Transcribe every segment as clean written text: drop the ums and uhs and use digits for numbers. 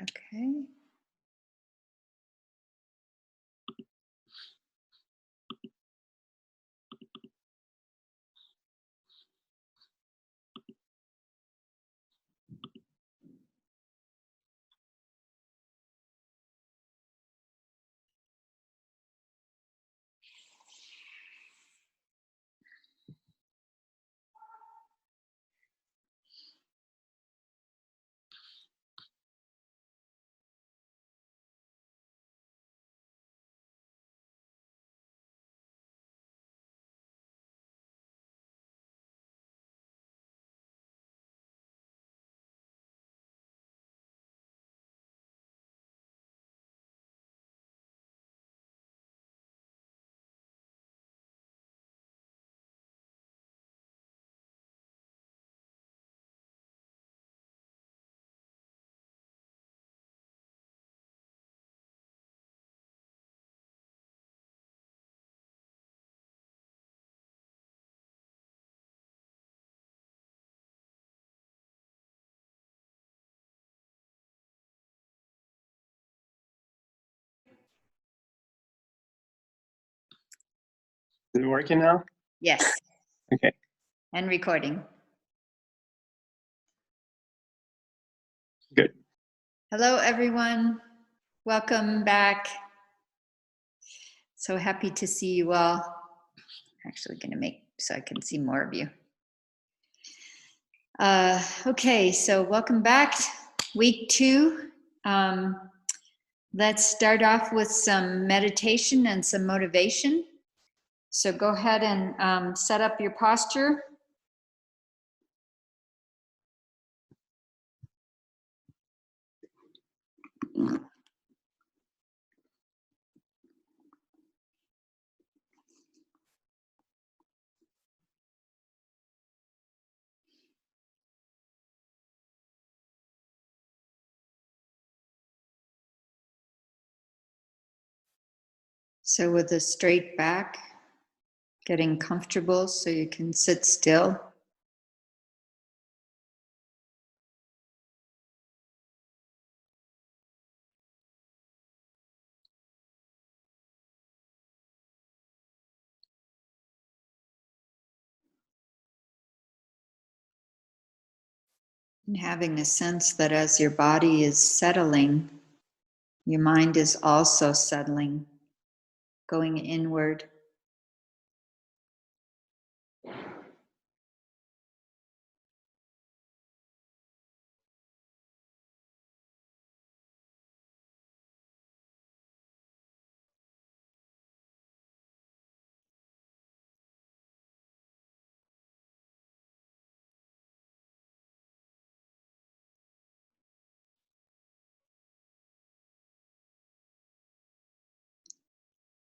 Okay. Is it working now? Yes. Okay. And recording. Good. Hello, everyone. Welcome back. So happy to see you all. Actually going to make so I can see more of you. Okay, so welcome back. Week 2. Let's start off with some meditation and some motivation. So go ahead and set up your posture. So with a straight back, getting comfortable so you can sit still. And having a sense that as your body is settling, your mind is also settling, going inward.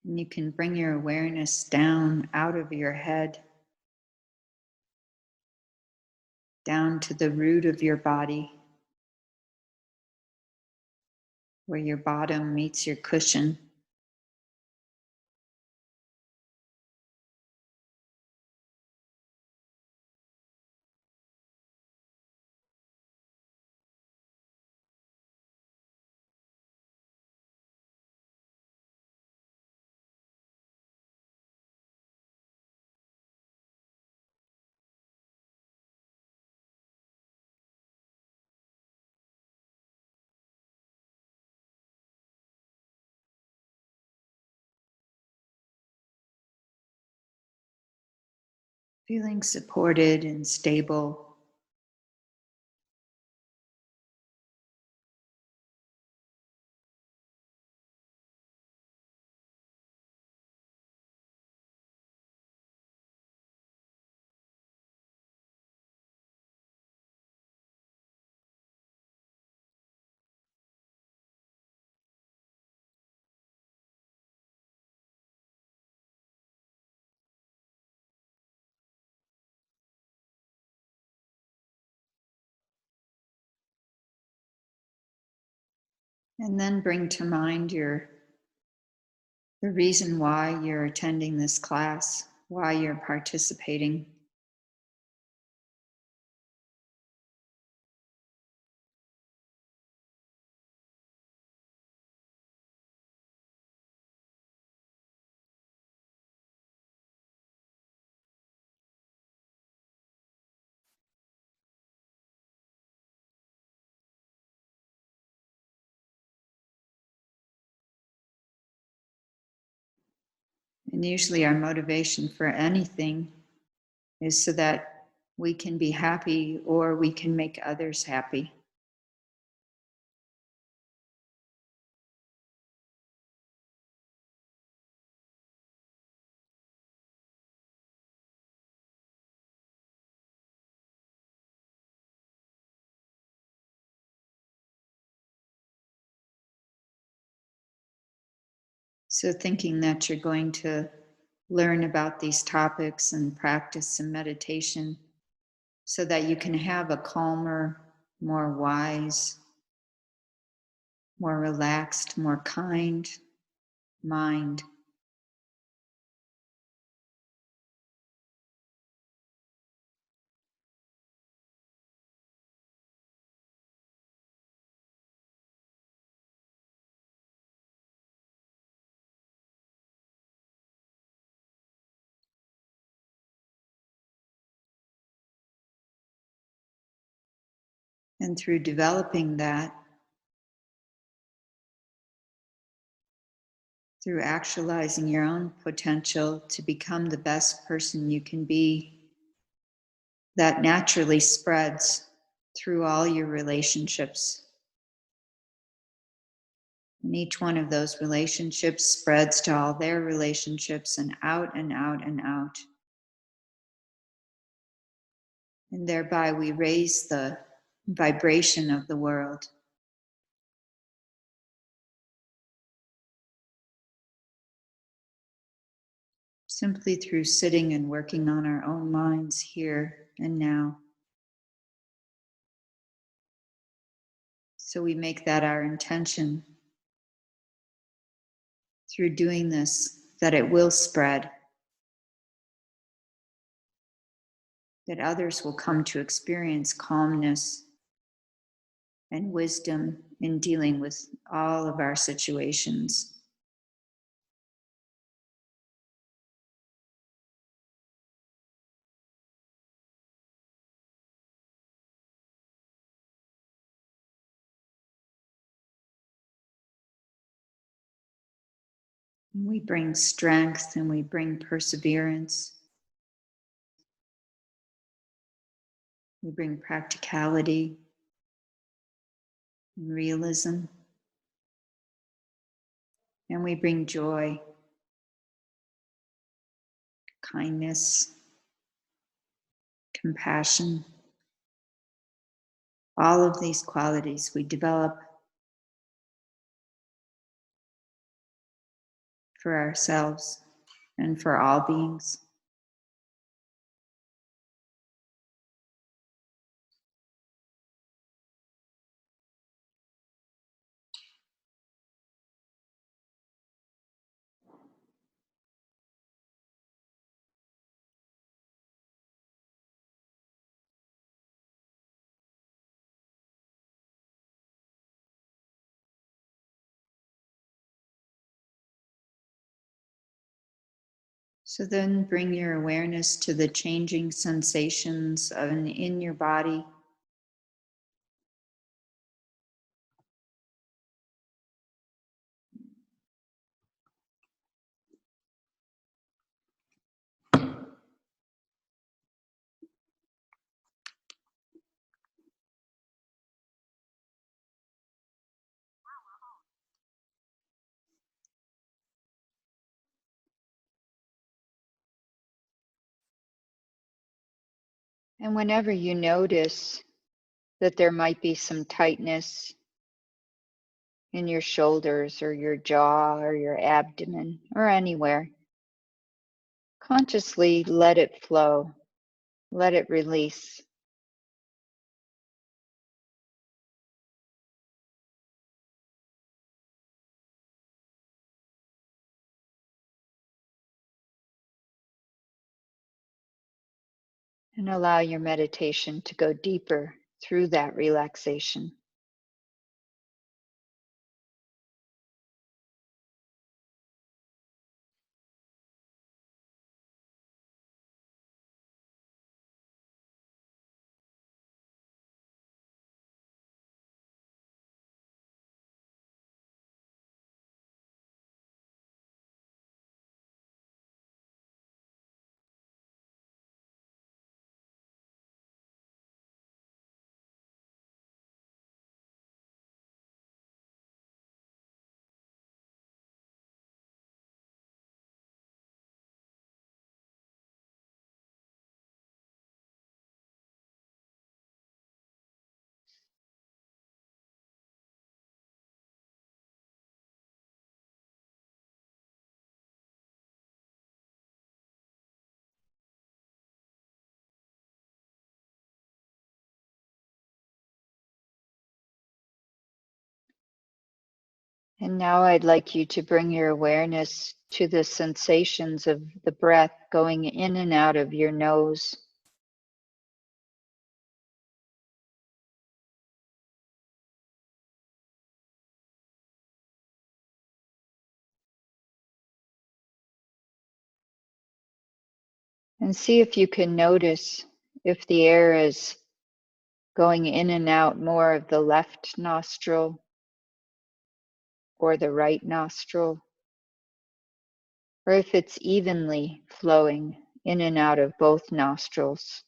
And you can bring your awareness down out of your head, down to the root of your body, where your bottom meets your cushion. Feeling supported and stable. And then bring to mind the reason why you're attending this class, why you're participating. And usually our motivation for anything is so that we can be happy or we can make others happy. So thinking that you're going to learn about these topics and practice some meditation so that you can have a calmer, more wise, more relaxed, more kind mind. And through developing that, through actualizing your own potential to become the best person you can be, that naturally spreads through all your relationships. And each one of those relationships spreads to all their relationships and out and out and out. And thereby we raise the vibration of the world. Simply through sitting and working on our own minds here and now. So we make that our intention through doing this, that it will spread, that others will come to experience calmness and wisdom in dealing with all of our situations. We bring strength and we bring perseverance. We bring practicality and realism. And we bring joy, kindness, compassion. All of these qualities we develop for ourselves and for all beings. So then bring your awareness to the changing sensations in your body. And whenever you notice that there might be some tightness in your shoulders or your jaw or your abdomen or anywhere, consciously let it flow, let it release. And allow your meditation to go deeper through that relaxation. And now I'd like you to bring your awareness to the sensations of the breath going in and out of your nose. And see if you can notice if the air is going in and out more of the left nostril or the right nostril, or if it's evenly flowing in and out of both nostrils.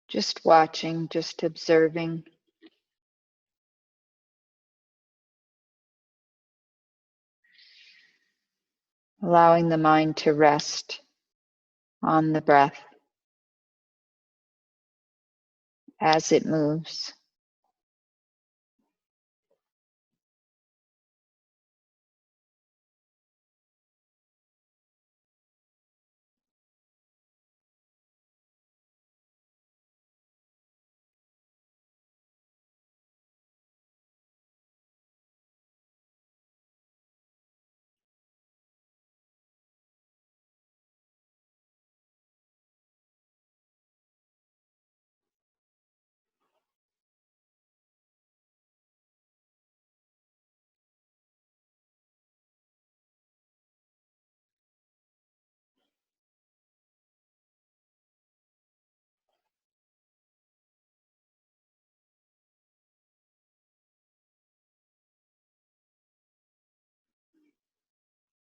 Just watching, just observing. Allowing the mind to rest on the breath as it moves.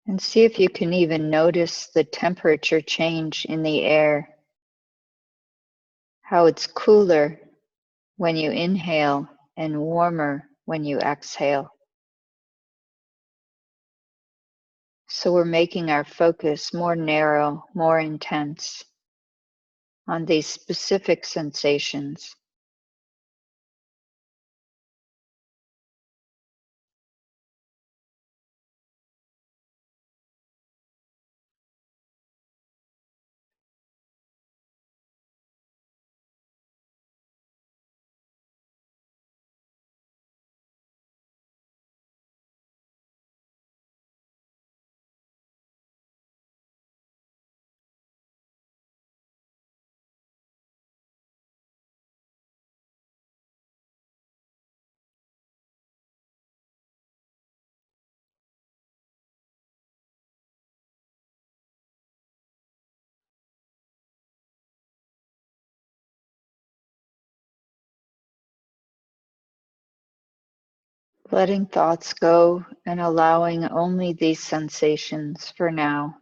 And see if you can even notice the temperature change in the air, how it's cooler when you inhale and warmer when you exhale. So we're making our focus more narrow, more intense on these specific sensations. Letting thoughts go and allowing only these sensations for now.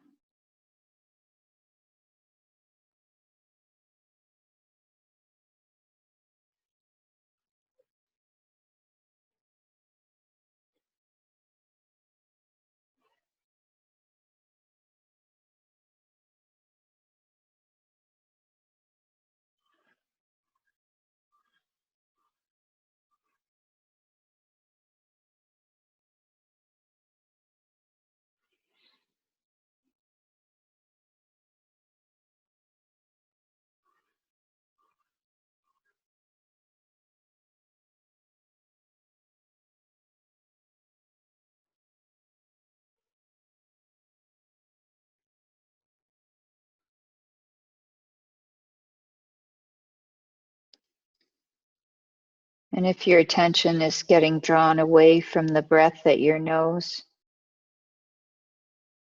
And if your attention is getting drawn away from the breath at your nose,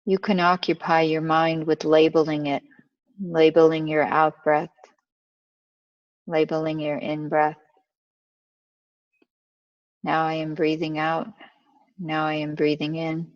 you can occupy your mind with labeling it, labeling your out breath, labeling your in breath. Now I am breathing out. Now I am breathing in.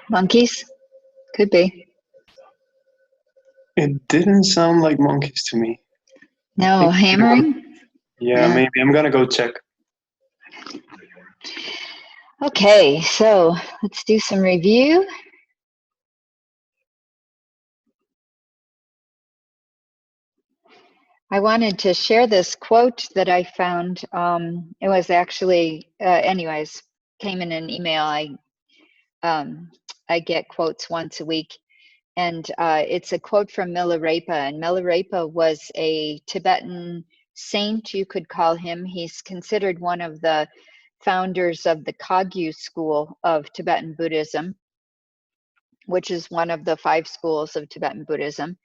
Monkeys? Could be. It didn't sound like monkeys to me. No, hammering? Yeah, maybe. I'm gonna go check. Okay, so let's do some review. I wanted to share this quote that I found. It was actually, anyways, came in an email. I get quotes once a week, and it's a quote from Milarepa. And Milarepa was a Tibetan saint, you could call him. He's considered one of the founders of the Kagyu school of Tibetan Buddhism, which is one of the 5 schools of Tibetan Buddhism.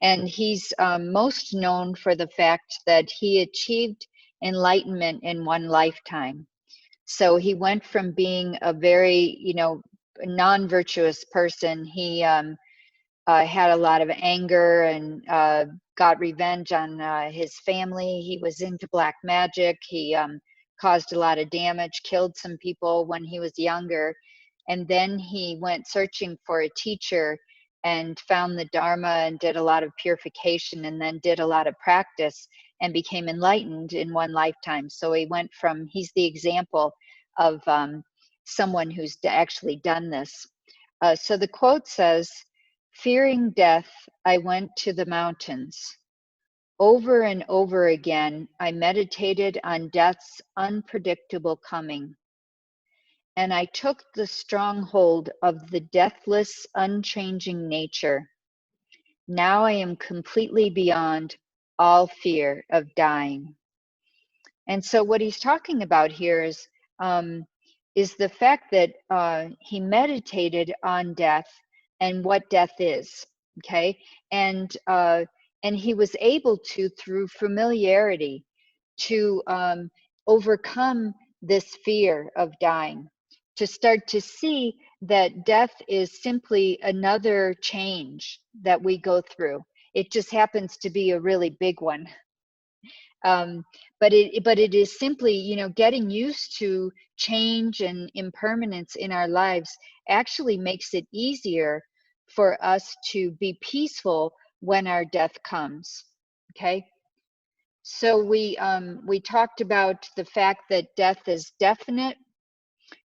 And he's most known for the fact that he achieved enlightenment in one lifetime. So he went from being a very, non-virtuous person. He had a lot of anger and got revenge on his family. He was into black magic. He caused a lot of damage, killed some people when he was younger. And then he went searching for a teacher and found the Dharma and did a lot of purification and then did a lot of practice and became enlightened in one lifetime. So he went from, he's the example of someone who's actually done this. So the quote says, "Fearing death, I went to the mountains. Over and over again, I meditated on death's unpredictable coming. And I took the stronghold of the deathless, unchanging nature. Now I am completely beyond all fear of dying." And so what he's talking about here is the fact that he meditated on death and what death is, okay? And he was able to, through familiarity, to overcome this fear of dying, to start to see that death is simply another change that we go through. It just happens to be a really big one. But it is simply, getting used to change and impermanence in our lives actually makes it easier for us to be peaceful when our death comes. Okay. So we talked about the fact that death is definite.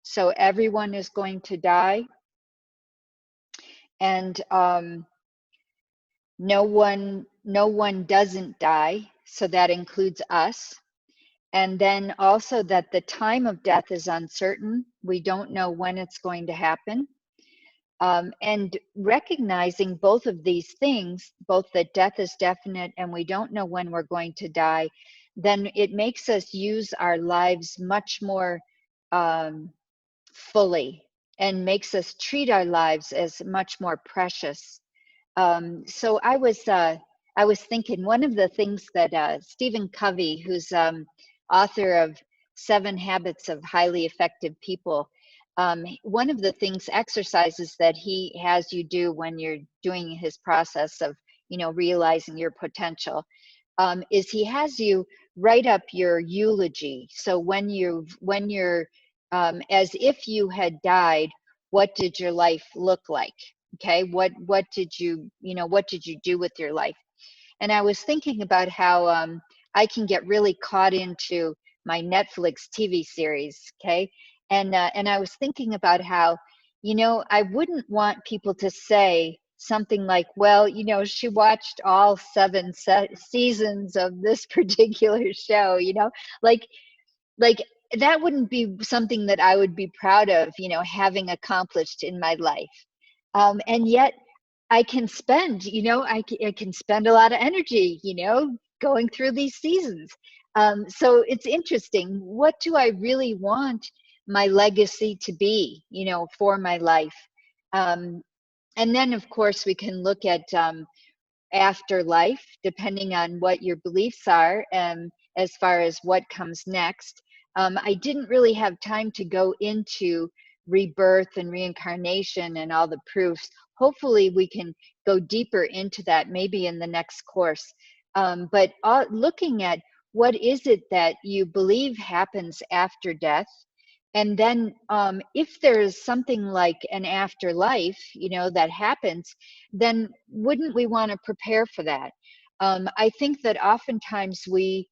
So everyone is going to die, and no one doesn't die. So that includes us. And then also that the time of death is uncertain. We don't know when it's going to happen. And recognizing both of these things, both that death is definite and we don't know when we're going to die, then it makes us use our lives much more fully and makes us treat our lives as much more precious. So I was thinking, one of the things that Stephen Covey, who's author of 7 Habits of Highly Effective People, one of the exercises that he has you do when you're doing his process of, realizing your potential, is he has you write up your eulogy. So when you're as if you had died, what did your life look like? Okay, what did you do with your life? And I was thinking about how I can get really caught into my Netflix TV series. Okay, and I was thinking about how, I wouldn't want people to say something like, well, she watched all 7 seasons of this particular show, like that wouldn't be something that I would be proud of, having accomplished in my life. And yet I can spend, I can spend a lot of energy, going through these seasons. So it's interesting. What do I really want my legacy to be, for my life? And then, of course, we can look at afterlife, depending on what your beliefs are, as far as what comes next. I didn't really have time to go into rebirth and reincarnation and all the proofs. Hopefully we can go deeper into that maybe in the next course. But looking at what is it that you believe happens after death? And then if there's something like an afterlife, you know, that happens, then wouldn't we want to prepare for that? I think that oftentimes we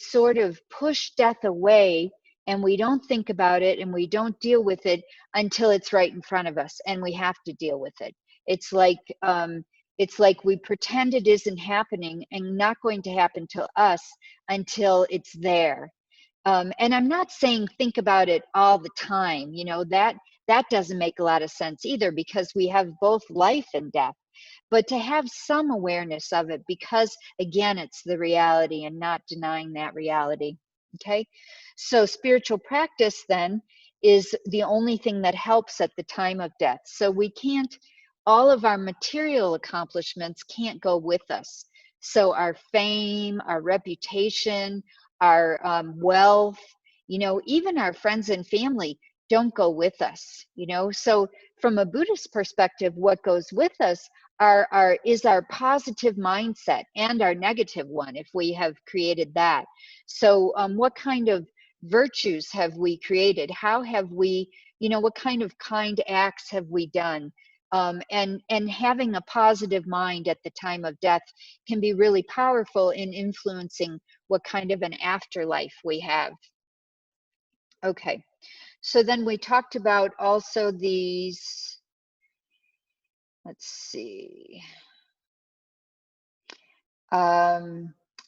sort of push death away, and we don't think about it, and we don't deal with it until it's right in front of us and we have to deal with it. It's like we pretend it isn't happening and not going to happen to us until it's there. And I'm not saying think about it all the time, you know, that doesn't make a lot of sense either, because we have both life and death. But to have some awareness of it, because again, it's the reality and not denying that reality. Okay, so spiritual practice then is the only thing that helps at the time of death. So we can't, all of our material accomplishments can't go with us. So our fame, our reputation, our wealth, you know, even our friends and family don't go with us, you know. So from a Buddhist perspective, what goes with us is our positive mindset and our negative one, if we have created that. So what kind of virtues have we created? How have we, you know, what kind of kind acts have we done? And having a positive mind at the time of death can be really powerful in influencing what kind of an afterlife we have. Okay, so then we talked about also these, let's see,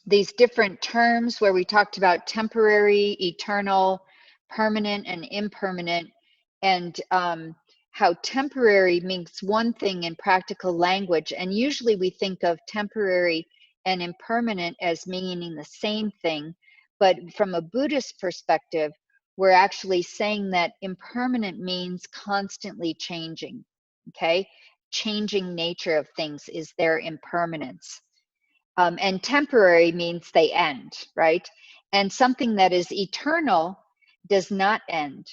these different terms where we talked about temporary, eternal, permanent, and impermanent, and how temporary means one thing in practical language, and usually we think of temporary and impermanent as meaning the same thing, but from a Buddhist perspective, we're actually saying that impermanent means constantly changing, okay? Changing nature of things is their impermanence. And temporary means they end, right? And something that is eternal does not end.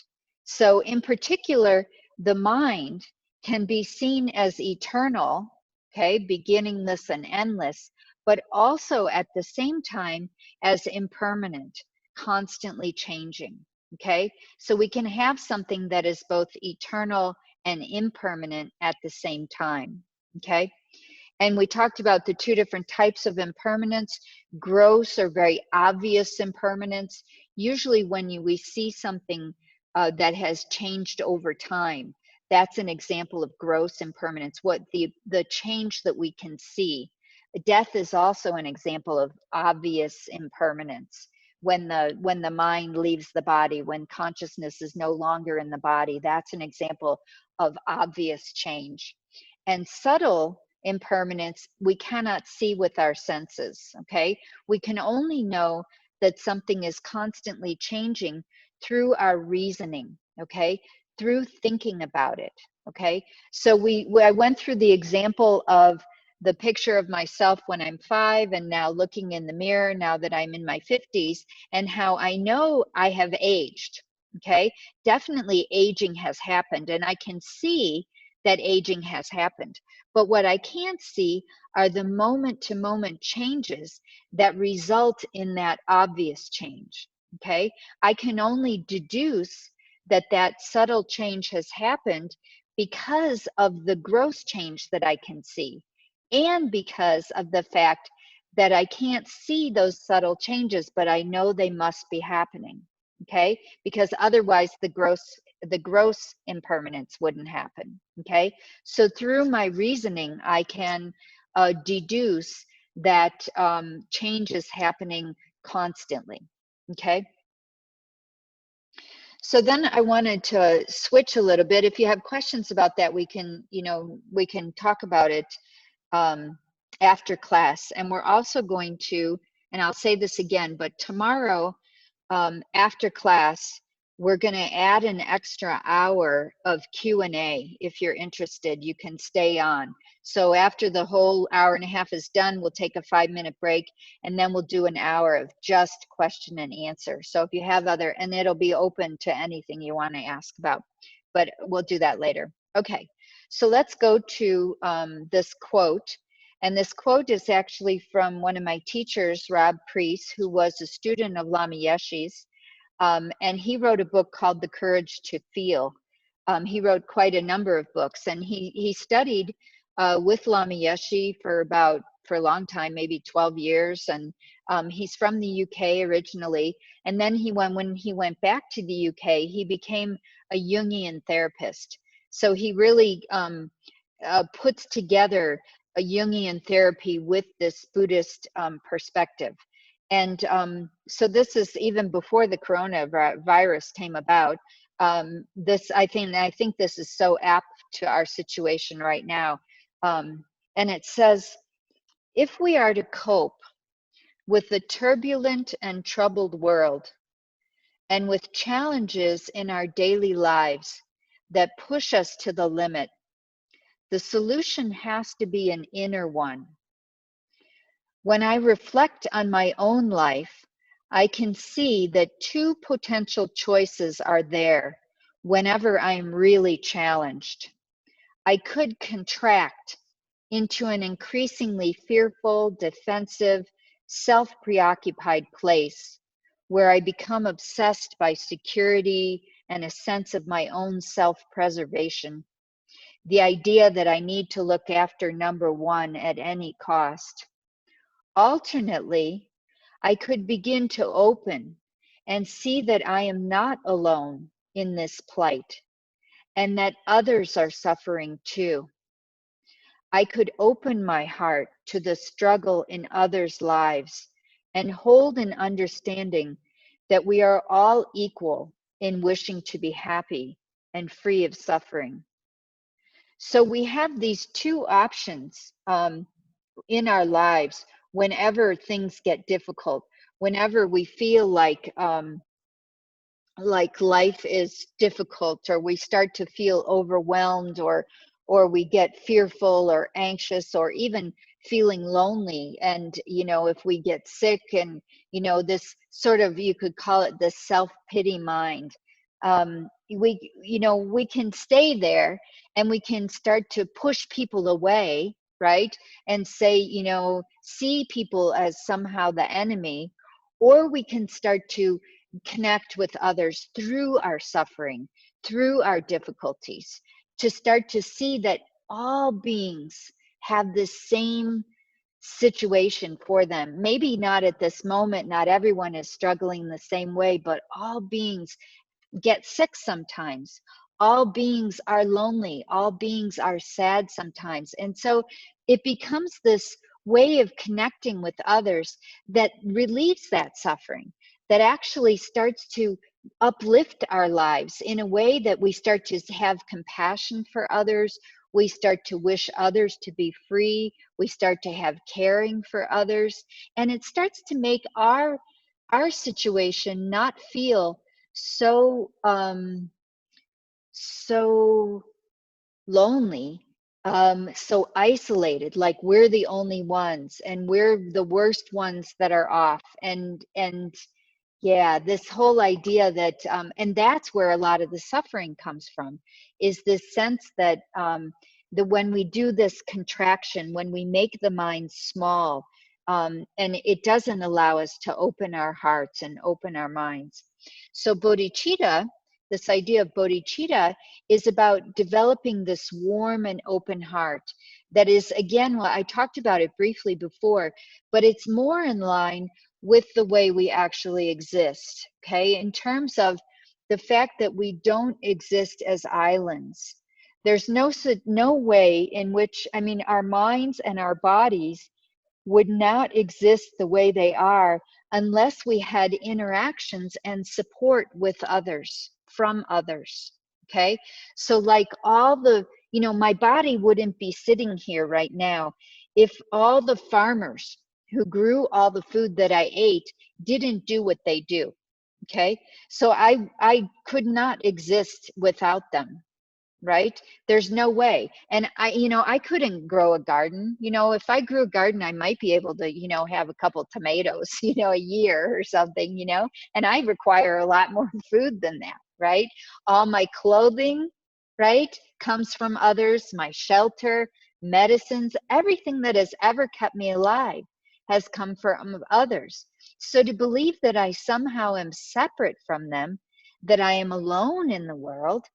So in particular, the mind can be seen as eternal, okay, beginningless and endless, but also at the same time as impermanent, constantly changing, okay? So we can have something that is both eternal and impermanent at the same time, okay? And we talked about the two different types of impermanence, gross or very obvious impermanence. Usually when we see something that has changed over time, that's an example of gross impermanence, what the change that we can see. Death is also an example of obvious impermanence. When the mind leaves the body, when consciousness is no longer in the body, that's an example of obvious change. And subtle impermanence we cannot see with our senses, okay? We can only know that something is constantly changing through our reasoning, okay? Through thinking about it, okay? So I went through the example of the picture of myself when I'm 5 and now looking in the mirror now that I'm in my 50s, and how I know I have aged, okay? Definitely aging has happened, and I can see that aging has happened. But what I can't see are the moment-to-moment changes that result in that obvious change, okay? I can only deduce that that subtle change has happened because of the gross change that I can see, and because of the fact that I can't see those subtle changes, but I know they must be happening, okay? Because otherwise the gross impermanence wouldn't happen, okay? So through my reasoning, I can deduce that change is happening constantly, okay? So then I wanted to switch a little bit. If you have questions about that, we can, you know, we can talk about it after class. And we're also going to, and I'll say this again, but tomorrow after class, we're going to add an extra hour of Q&A. If you're interested, you can stay on. So after the whole hour and a half is done, we'll take a 5-minute break, and then we'll do an hour of just question and answer. So if you have other, and it'll be open to anything you want to ask about, but we'll do that later. Okay, so let's go to this quote. And this quote is actually from one of my teachers, Rob Priest, who was a student of Lama Yeshe's. And he wrote a book called The Courage to Feel. He wrote quite a number of books, and he studied with Lama Yeshe for a long time, maybe 12 years. And he's from the UK originally. And then when he went back to the UK, he became a Jungian therapist. So he really puts together a Jungian therapy with this Buddhist perspective. And so this is even before the coronavirus came about. I think this is so apt to our situation right now. And it says, if we are to cope with the turbulent and troubled world, and with challenges in our daily lives that push us to the limit, the solution has to be an inner one. When I reflect on my own life, I can see that two potential choices are there whenever I'm really challenged. I could contract into an increasingly fearful, defensive, self-preoccupied place where I become obsessed by security and a sense of my own self-preservation. The idea that I need to look after number one at any cost. Alternately, I could begin to open and see that I am not alone in this plight and that others are suffering too. I could open my heart to the struggle in others' lives and hold an understanding that we are all equal in wishing to be happy and free of suffering. So we have these two options in our lives whenever things get difficult, whenever we feel like life is difficult, or we start to feel overwhelmed, or we get fearful or anxious, or even feeling lonely. And if we get sick, and this sort of, you could call it the self-pity mind, we can stay there and we can start to push people away, right? And say, see people as somehow the enemy. Or we can start to connect with others through our suffering, through our difficulties, to start to see that all beings have this same situation for them. Maybe not at this moment, not everyone is struggling the same way, but all beings get sick sometimes. All beings are lonely. All beings are sad sometimes. And so it becomes this way of connecting with others that relieves that suffering, that actually starts to uplift our lives in a way that we start to have compassion for others. We start to wish others to be free. We start to have caring for others. And it starts to make our situation not feel so so lonely, so isolated, like we're the only ones and we're the worst ones that are off. And yeah, this whole idea that and that's where a lot of the suffering comes from, is this sense that when we do this contraction, when we make the mind small, and it doesn't allow us to open our hearts and open our minds. So bodhicitta, this idea of bodhicitta, is about developing this warm and open heart that is, again, well, I talked about it briefly before, but it's more in line with the way we actually exist, okay? In terms of the fact that we don't exist as islands. There's no way in which, I mean, our minds and our bodies would not exist the way they are unless we had interactions and support with others, from others, okay? So like all the, my body wouldn't be sitting here right now if all the farmers who grew all the food that I ate didn't do what they do, okay? So I could not exist without them, right? There's no way. And I couldn't grow a garden. If I grew a garden, I might be able to, have a couple tomatoes, a year or something, and I require a lot more food than that, right? All my clothing, right, comes from others. My shelter medicines, everything that has ever kept me alive has come from others. So to believe that I somehow am separate from them, that I am alone in the world,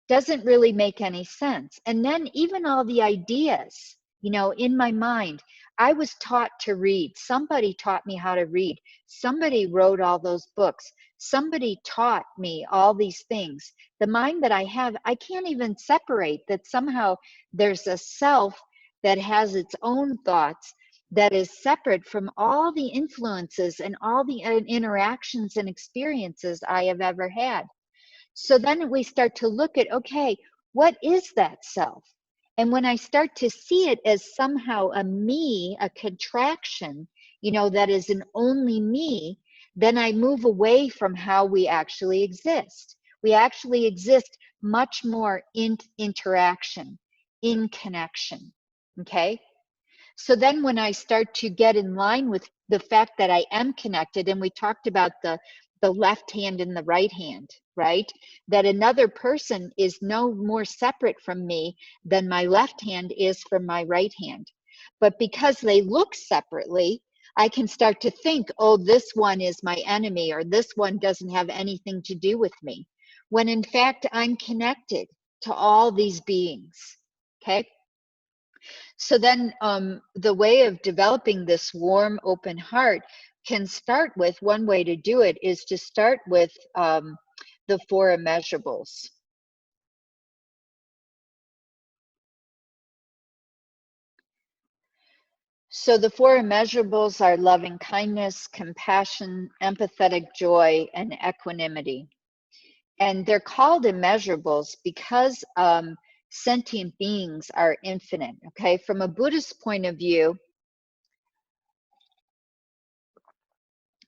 doesn't really make any sense. And then even all the ideas, you know, in my mind, I was taught to read. Somebody taught me how to read. Somebody wrote all those books. Somebody taught me all these things. The mind that I have, I can't even separate that somehow there's a self that has its own thoughts that is separate from all the influences and all the interactions and experiences I have ever had. So then we start to look at, okay, what is that self? And when I start to see it as somehow a me, a contraction, you know, that is an only me, then I move away from how we actually exist. We actually exist much more in interaction, in connection, okay? So then when I start to get in line with the fact that I am connected, and we talked about the left hand and the right hand, right? That another person is no more separate from me than my left hand is from my right hand. But because they look separately, I can start to think, oh, this one is my enemy, or this one doesn't have anything to do with me. When in fact, I'm connected to all these beings, okay? So then the way of developing this warm, open heart can start with, one way to do it is to start with the 4 immeasurables. So the 4 immeasurables are loving kindness, compassion, empathetic joy, and equanimity. And they're called immeasurables because sentient beings are infinite, okay? From a Buddhist point of view,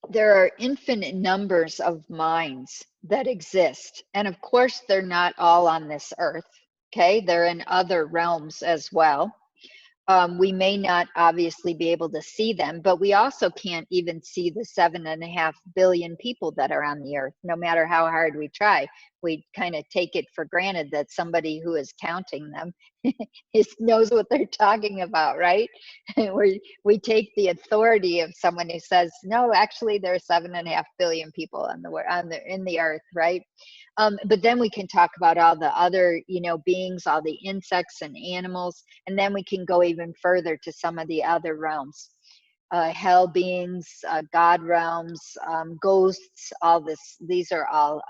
there are infinite numbers of minds that exist. And of course, they're not all on this earth, okay? They're in other realms as well. We may not obviously be able to see them, but we also can't even see the 7.5 billion people that are on the earth, no matter how hard we try. We kind of take it for granted that somebody who is counting them knows what they're talking about, right? we take the authority of someone who says, no, actually there are 7.5 billion people in the earth, right? But then we can talk about all the other, you know, beings, all the insects and animals, and then we can go even further to some of the other realms, hell beings, God realms, ghosts, all this. These are all,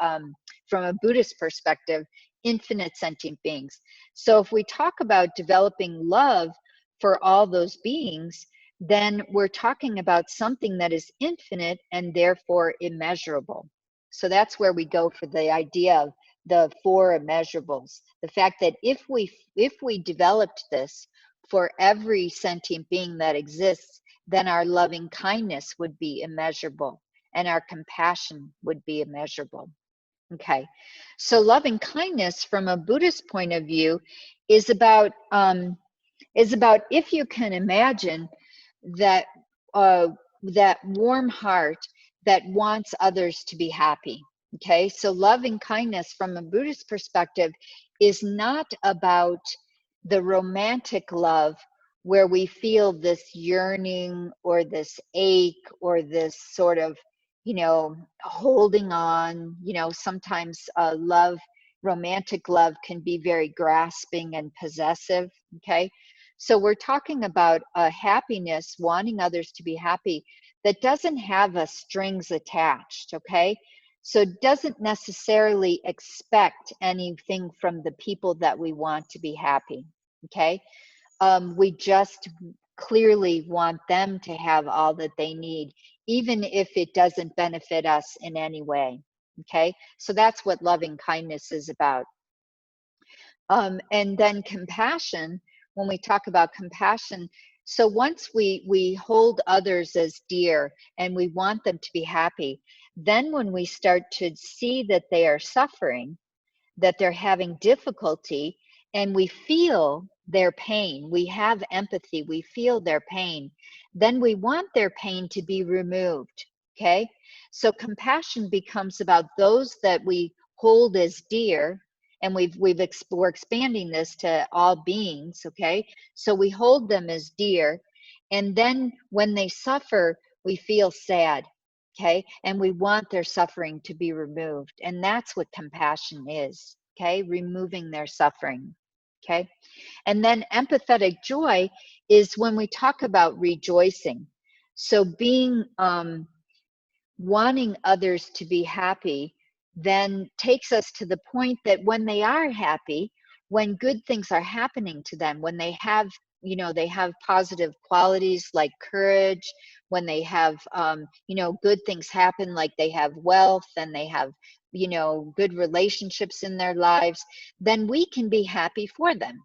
from a Buddhist perspective, infinite sentient beings. So if we talk about developing love for all those beings, then we're talking about something that is infinite and therefore immeasurable. So that's where we go for the idea of the 4 immeasurables. The fact that if we developed this for every sentient being that exists, then our loving kindness would be immeasurable and our compassion would be immeasurable. Okay, so loving kindness from a Buddhist point of view is about if you can imagine that that warm heart that wants others to be happy. Okay, so loving kindness from a Buddhist perspective is not about the romantic love where we feel this yearning or this ache or this sort of, you know, holding on. You know, sometimes romantic love can be very grasping and possessive. Okay, so we're talking about a happiness, wanting others to be happy, that doesn't have a strings attached, okay? So doesn't necessarily expect anything from the people that we want to be happy, okay? We just clearly want them to have all that they need, even if it doesn't benefit us in any way, okay? So that's what loving kindness is about. And then compassion, when we talk about compassion, so once we hold others as dear and we want them to be happy, then when we start to see that they are suffering, that they're having difficulty, and we feel their pain, we have empathy, we feel their pain, then we want their pain to be removed, okay? So compassion becomes about those that we hold as dear, And we're expanding this to all beings, okay? So we hold them as dear, and then when they suffer, we feel sad, okay? And we want their suffering to be removed. And that's what compassion is, okay? Removing their suffering, okay? And then empathetic joy is when we talk about rejoicing. So being, wanting others to be happy then takes us to the point that when they are happy, when good things are happening to them, when they have, you know, they have positive qualities like courage, when they have, you know, good things happen, like they have wealth and they have, you know, good relationships in their lives, then we can be happy for them.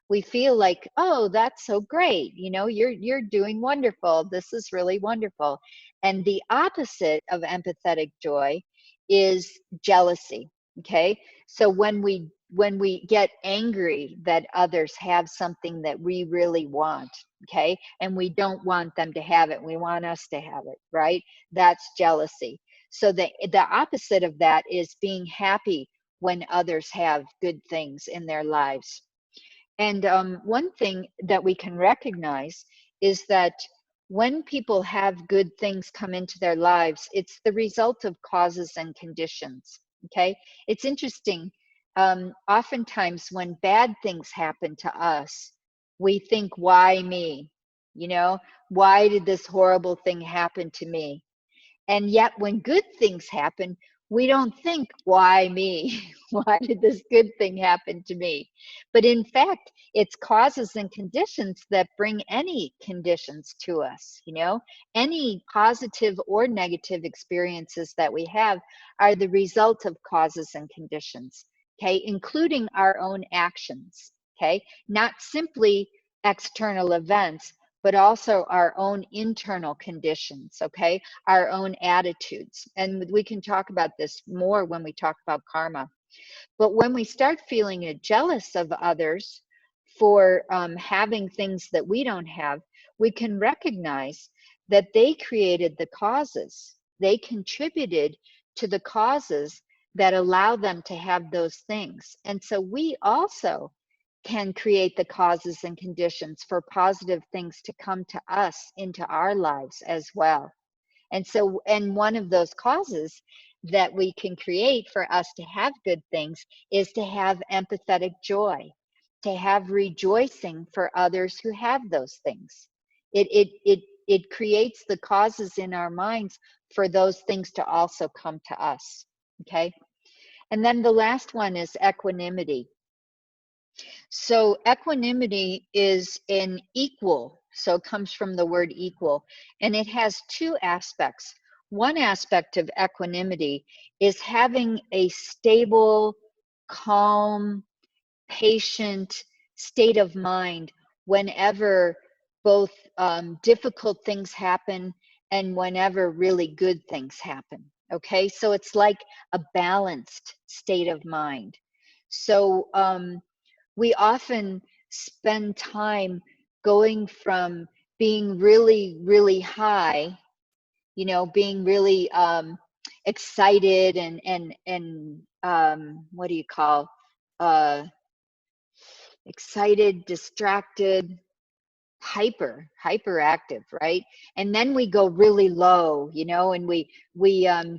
We feel like, oh, that's so great, you know, you're doing wonderful, this is really wonderful. And the opposite of empathetic joy is jealousy, okay? So when we get angry that others have something that we really want, okay, and we don't want them to have it, we want us to have it, right? That's jealousy. So the opposite of that is being happy when others have good things in their lives. And one thing that we can recognize is that when people have good things come into their lives, it's the result of causes and conditions, okay? It's interesting. Oftentimes when bad things happen to us, we think, why me? You know, why did this horrible thing happen to me? And yet when good things happen, we don't think, why me? Why did this good thing happen to me? But in fact, it's causes and conditions that bring any conditions to us, you know? Any positive or negative experiences that we have are the result of causes and conditions, okay? Including our own actions, okay? Not simply external events, but also our own internal conditions, okay? Our own attitudes. And we can talk about this more when we talk about karma. But when we start feeling jealous of others for having things that we don't have, we can recognize that they created the causes. They contributed to the causes that allow them to have those things. And so we also can create the causes and conditions for positive things to come to us into our lives as well. And so, and one of those causes that we can create for us to have good things is to have empathetic joy, to have rejoicing for others who have those things. It creates the causes in our minds for those things to also come to us, okay? And then the last one is equanimity. So equanimity is an equal, so it comes from the word equal, and it has two aspects. One aspect of equanimity is having a stable, calm, patient state of mind whenever both difficult things happen and whenever really good things happen. Okay, so it's like a balanced state of mind. So we often spend time going from being really, really high, you know, being really excited and what do you call, uh, excited, distracted, hyperactive, right? And then we go really low, you know, and we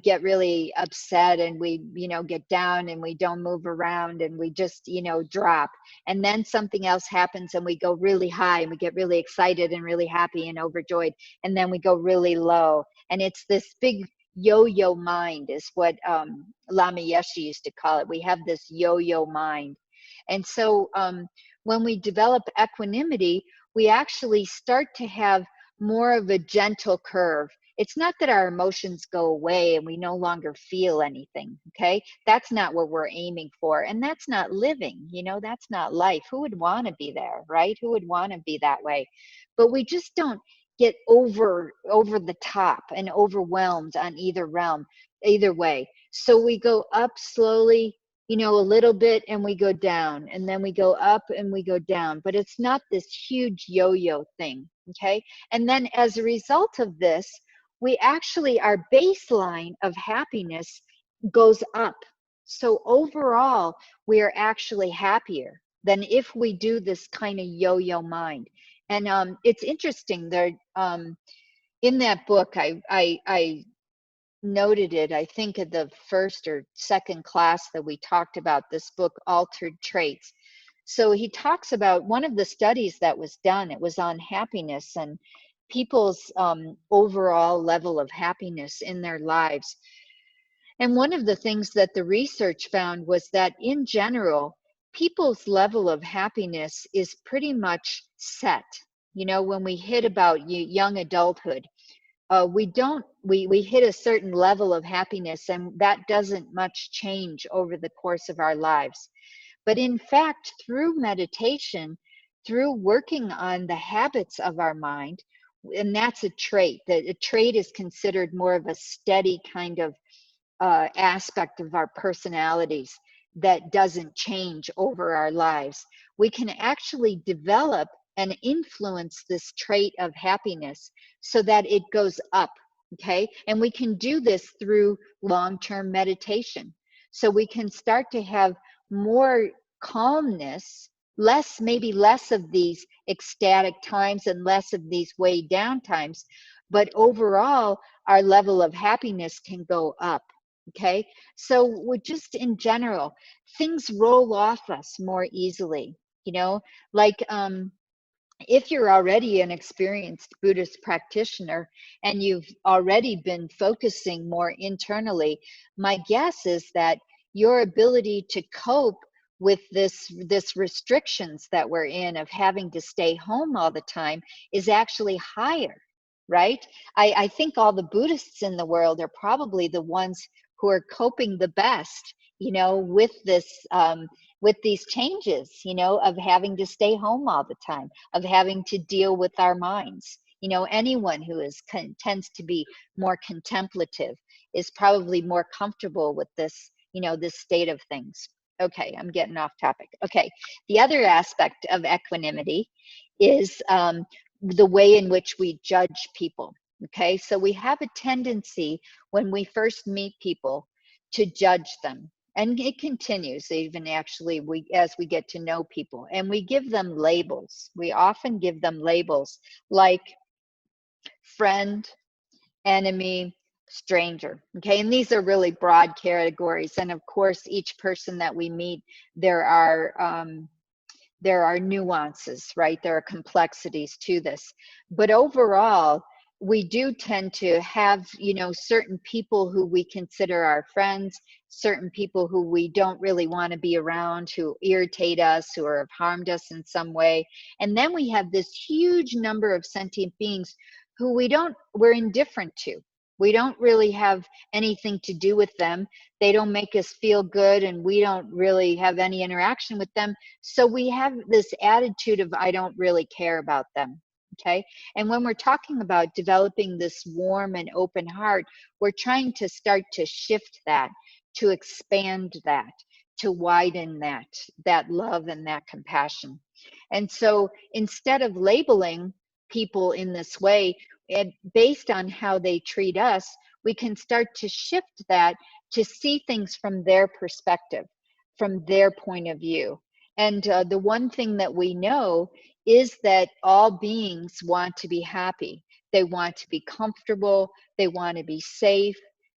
get really upset, and we, you know, get down, and we don't move around, and we just, you know, drop. And then something else happens, and we go really high, and we get really excited and really happy and overjoyed, and then we go really low. And it's this big yo-yo mind is what Lama Yeshe used to call it. We have this yo-yo mind. And so when we develop equanimity, we actually start to have more of a gentle curve. It's not that our emotions go away and we no longer feel anything, okay? That's not what we're aiming for. And that's not living, you know, that's not life. Who would want to be there, right? Who would want to be that way? But we just don't get over the top and overwhelmed on either way. So we go up slowly, you know, a little bit, and we go down, and then we go up and we go down, but it's not this huge yo-yo thing, okay? And then as a result of this, we actually, our baseline of happiness goes up, So overall, we are actually happier than if we do this kind of yo-yo mind. And it's interesting there, in that book, I noted it, I think at the first or second class that we talked about this book, Altered Traits. So he talks about one of the studies that was done, it was on happiness and people's overall level of happiness in their lives. And one of the things that the research found was that in general, people's level of happiness is pretty much set. You know, when we hit about young adulthood, we hit a certain level of happiness, and that doesn't much change over the course of our lives. But in fact, through meditation, through working on the habits of our mind, and that's a trait, that a trait is considered more of a steady kind of aspect of our personalities that doesn't change over our lives. We can actually develop and influence this trait of happiness so that it goes up, okay? And we can do this through long-term meditation. So we can start to have more calmness, maybe less of these ecstatic times and less of these way down times, but overall, our level of happiness can go up. Okay, so we're just in general, things roll off us more easily, you know, like if you're already an experienced Buddhist practitioner and you've already been focusing more internally, my guess is that your ability to cope with this restrictions that we're in of having to stay home all the time is actually higher, right? I think all the Buddhists in the world are probably the ones who are coping the best, you know, with this with these changes, you know, of having to stay home all the time, of having to deal with our minds. You know, anyone who tends to be more contemplative is probably more comfortable with this, you know, this state of things. Okay, I'm getting off topic. Okay, the other aspect of equanimity is the way in which we judge people. Okay, so we have a tendency when we first meet people to judge them, and it continues even actually as we get to know people, and we give them labels. We often give them labels like friend, enemy, stranger. Okay, and these are really broad categories, and of course each person that we meet, there are nuances, right? There are complexities to this. But overall, we do tend to have, you know, certain people who we consider our friends, certain people who we don't really want to be around, who irritate us, who have harmed us in some way. And then we have this huge number of sentient beings who we're indifferent to. We don't really have anything to do with them. They don't make us feel good, and we don't really have any interaction with them. So we have this attitude of, I don't really care about them. Okay. And when we're talking about developing this warm and open heart, we're trying to start to shift that, to expand that, to widen that love and that compassion. And so instead of labeling people in this way, and based on how they treat us, we can start to shift that to see things from their perspective, from their point of view. And the one thing that we know is that all beings want to be happy. They want to be comfortable. They want to be safe.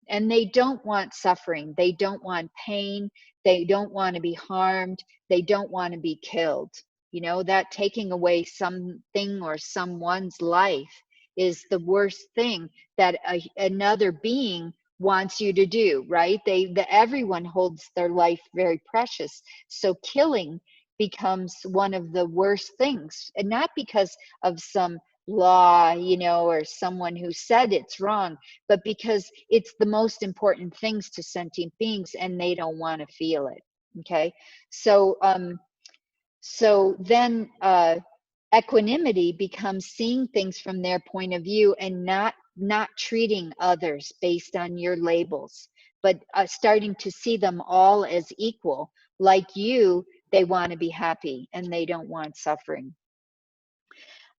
And they don't want suffering. They don't want pain. They don't want to be harmed. They don't want to be killed. You know, that taking away something or someone's life is the worst thing that another being wants you to do, right? Everyone holds their life very precious. So killing becomes one of the worst things, and not because of some law, you know, or someone who said it's wrong, but because it's the most important things to sentient beings, and they don't want to feel it. Okay, so then equanimity becomes seeing things from their point of view and not treating others based on your labels, but starting to see them all as equal. Like you, they want to be happy and they don't want suffering.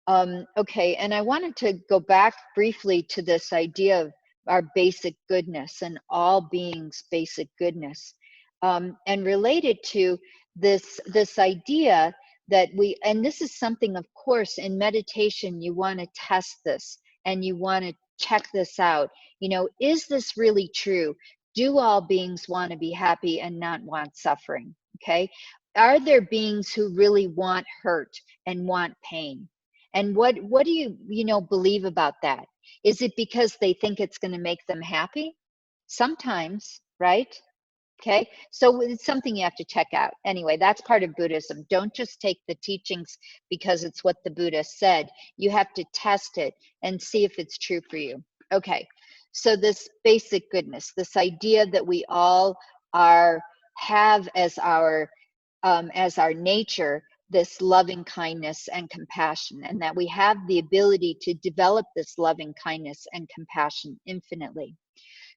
Okay, and I wanted to go back briefly to this idea of our basic goodness and all beings' basic goodness. and related to this idea that and this is something, of course, in meditation, you want to test this and you want to check this out. Is this really true? Do all beings want to be happy and not want suffering? Okay. Are there beings who really want hurt and want pain? And what do you believe about that? Is it because they think it's going to make them happy? Sometimes, right? Okay, so it's something you have to check out. Anyway, that's part of Buddhism. Don't just take the teachings because it's what the Buddha said. You have to test it and see if it's true for you. Okay, so this basic goodness, this idea that we all have as our nature, this loving kindness and compassion, and that we have the ability to develop this loving kindness and compassion infinitely.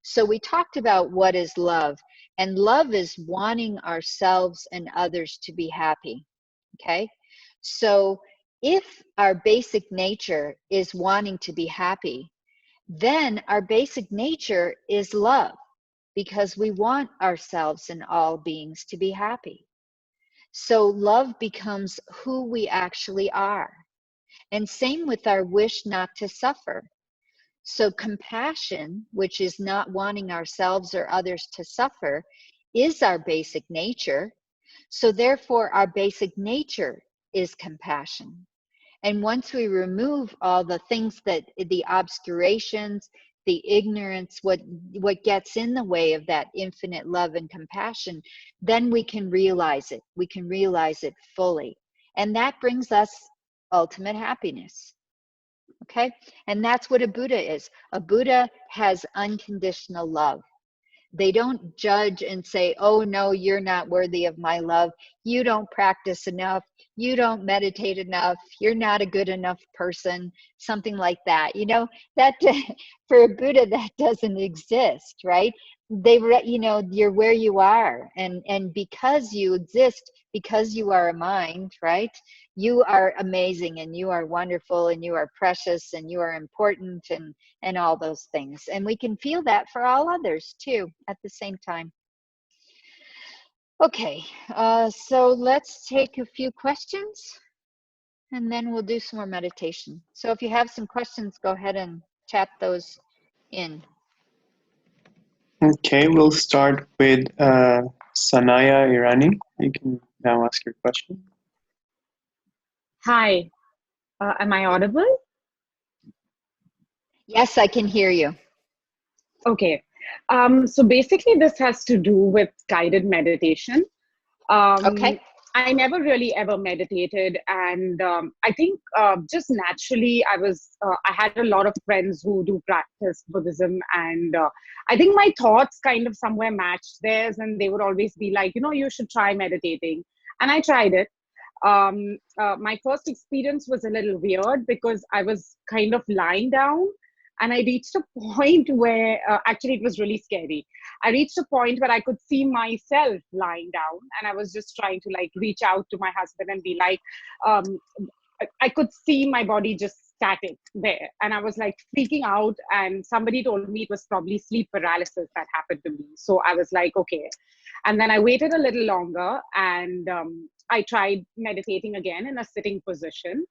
So we talked about what is love, and love is wanting ourselves and others to be happy, okay? So if our basic nature is wanting to be happy, then our basic nature is love, because we want ourselves and all beings to be happy. So love becomes who we actually are. And same with our wish not to suffer. So compassion, which is not wanting ourselves or others to suffer, is our basic nature. So therefore, our basic nature is compassion. And once we remove all the things that the obscurations, the ignorance, what gets in the way of that infinite love and compassion, then we can realize it. We can realize it fully. And that brings us ultimate happiness. Okay, and that's what a Buddha is. A Buddha has unconditional love. They don't judge and say, oh no, you're not worthy of my love. You don't practice enough. You don't meditate enough. You're not a good enough person. Something like that. That for a Buddha, that doesn't exist, right? You're where you are. And because you exist, because you are a mind, right? You are amazing and you are wonderful and you are precious and you are important and all those things. And we can feel that for all others too at the same time. Okay, so let's take a few questions and then we'll do some more meditation. So if you have some questions, go ahead and chat those in. Okay, we'll start with Sanaya Irani. You can now ask your question. Hi, am I audible? Yes, I can hear you. Okay, so basically this has to do with guided meditation. Okay. I never really ever meditated, and I think just naturally I had a lot of friends who do practice Buddhism, and I think my thoughts kind of somewhere matched theirs, and they would always be like, you should try meditating, and I tried it. My first experience was a little weird because I was kind of lying down and I reached a point where actually it was really scary. I reached a point where I could see myself lying down and I was just trying to like reach out to my husband and be like, I could see my body just static there. And I was like freaking out, and somebody told me it was probably sleep paralysis that happened to me. So I was like, okay. And then I waited a little longer and I tried meditating again in a sitting position.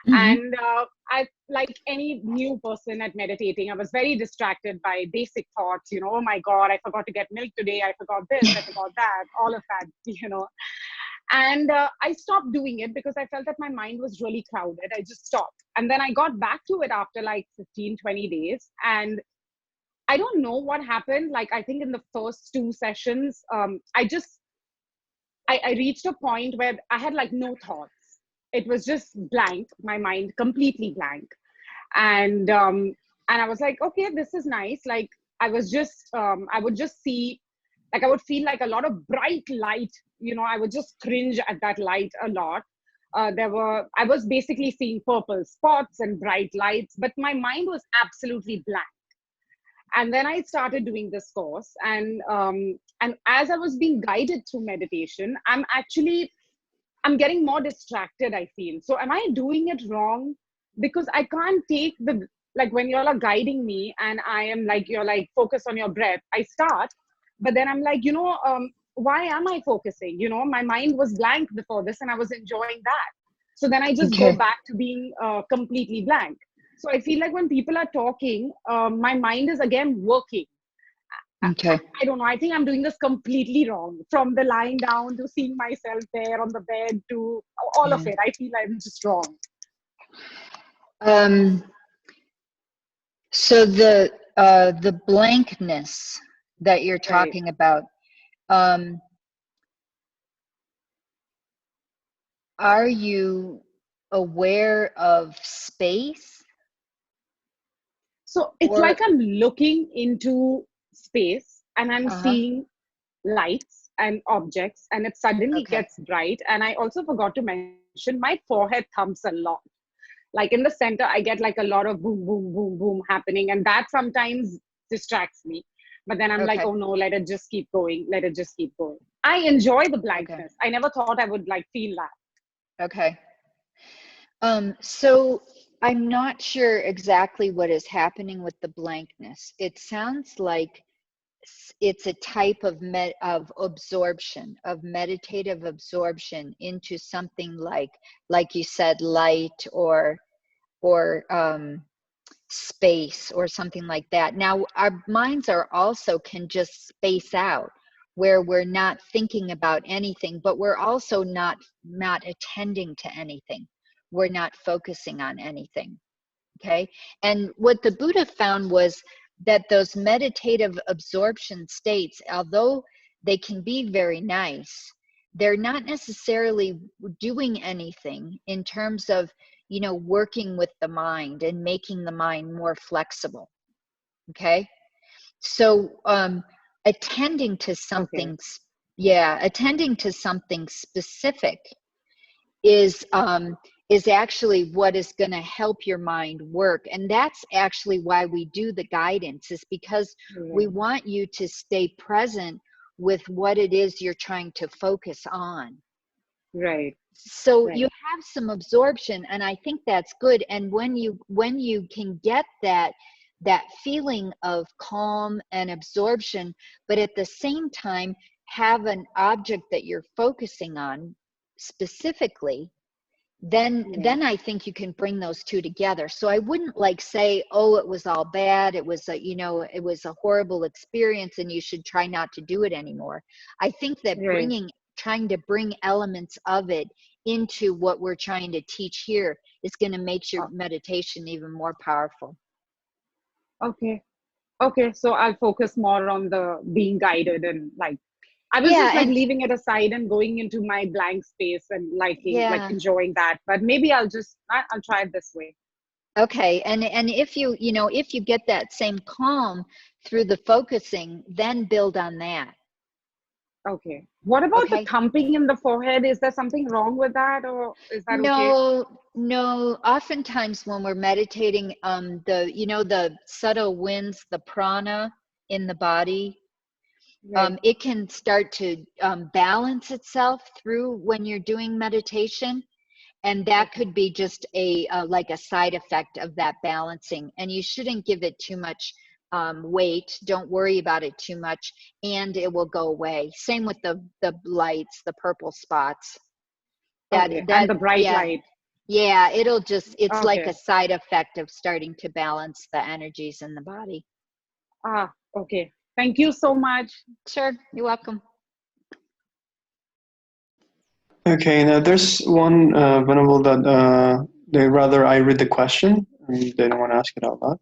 Mm-hmm. And I, like any new person at meditating, I was very distracted by basic thoughts, oh my God, I forgot to get milk today. I forgot this, I forgot that, all of that, And I stopped doing it because I felt that my mind was really crowded. I just stopped. And then I got back to it after like 15, 20 days. And I don't know what happened. Like, I think in the first 2 sessions, I reached a point where I had like no thoughts. It was just blank, my mind completely blank. And I was like, okay, this is nice. Like, I would just see, like, I would feel like a lot of bright light, I would just cringe at that light a lot. I was basically seeing purple spots and bright lights, but my mind was absolutely blank. And then I started doing this course, and as I was being guided through meditation, I'm getting more distracted, I feel. So am I doing it wrong? Because I can't take like when y'all are guiding me and I am like, you're like, focus on your breath. I start, but then I'm like, why am I focusing? You know, my mind was blank before this and I was enjoying that. So then I just go Okay. back to being completely blank. So I feel like when people are talking, my mind is again working. Okay. I don't know. I think I'm doing this completely wrong. From the lying down to seeing myself there on the bed to all of Yeah. it. I feel I'm just wrong. So the blankness that you're Right. talking about, are you aware of space? So it's Or like I'm looking into space and I'm uh-huh. seeing lights and objects, and it suddenly Okay. gets bright. And I also forgot to mention my forehead thumps a lot. Like in the center, I get like a lot of boom, boom, boom, boom happening, and that sometimes distracts me. But then I'm like, Okay. oh no, let it just keep going. Let it just keep going. I enjoy the Okay. blankness. I never thought I would like feel that. Okay. So I'm not sure exactly what is happening with the blankness. It sounds like it's a type of absorption, of meditative absorption into something like you said, light or space or something like that. Now, our minds are also can just space out where we're not thinking about anything, but we're also not attending to anything. We're not focusing on anything. Okay. And what the Buddha found was that those meditative absorption states, although they can be very nice, they're not necessarily doing anything in terms of, you know, working with the mind and making the mind more flexible. Okay. So attending to Okay. something, attending to something specific is actually what is going to help your mind work. And that's actually why we do the guidance, is because we Right. want you to stay present with what it is you're trying to focus on. Right. So you Right. have some absorption, and I think that's good. And when you can get that feeling of calm and absorption, but at the same time have an object that you're focusing on specifically, then Right. I think you can bring those two together. So I wouldn't like say, oh, it was all bad, it was a, you know, it was a horrible experience and you should try not to do it anymore. I think that Right. trying to bring elements of it into what we're trying to teach here is going to make your meditation even more powerful. Okay. Okay. So I'll focus more on the being guided and like I was Yeah. just like And leaving it aside and going into my blank space and liking, like yeah. enjoying that. But maybe I'll try it this way. Okay. And if if you get that same calm through the focusing, then build on that. Okay. What about the Okay. thumping in the forehead? Is there something wrong with that, or is that okay? No. Oftentimes when we're meditating, the subtle winds, the prana in the body, Right. it can start to balance itself through when you're doing meditation, and that Okay. could be just a like a side effect of that balancing. And you shouldn't give it too much weight. Don't worry about it too much, and it will go away. Same with the lights, the purple spots. Okay. And That the bright Yeah. light. Yeah, it's like a Okay. side effect of starting to balance the energies in the body. Ah, okay. Thank you so much. Sure, you're welcome. Okay, now there's one Venerable that they rather I read the question and they don't want to ask it out loud.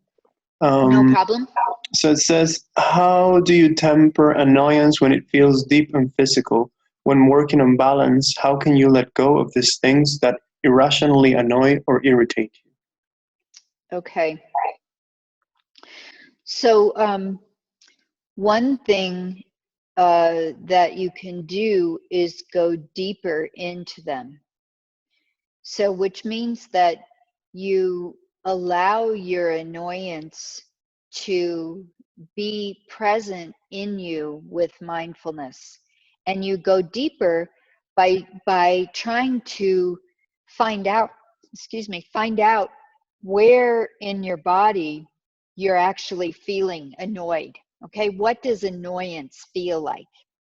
No problem. So it says, how do you temper annoyance when it feels deep and physical? When working on balance, how can you let go of these things that irrationally annoy or irritate you? Okay. So one thing that you can do is go deeper into them. So which means that you allow your annoyance to be present in you with mindfulness, and you go deeper by trying to find out where in your body you're actually feeling annoyed. Okay, what does annoyance feel like?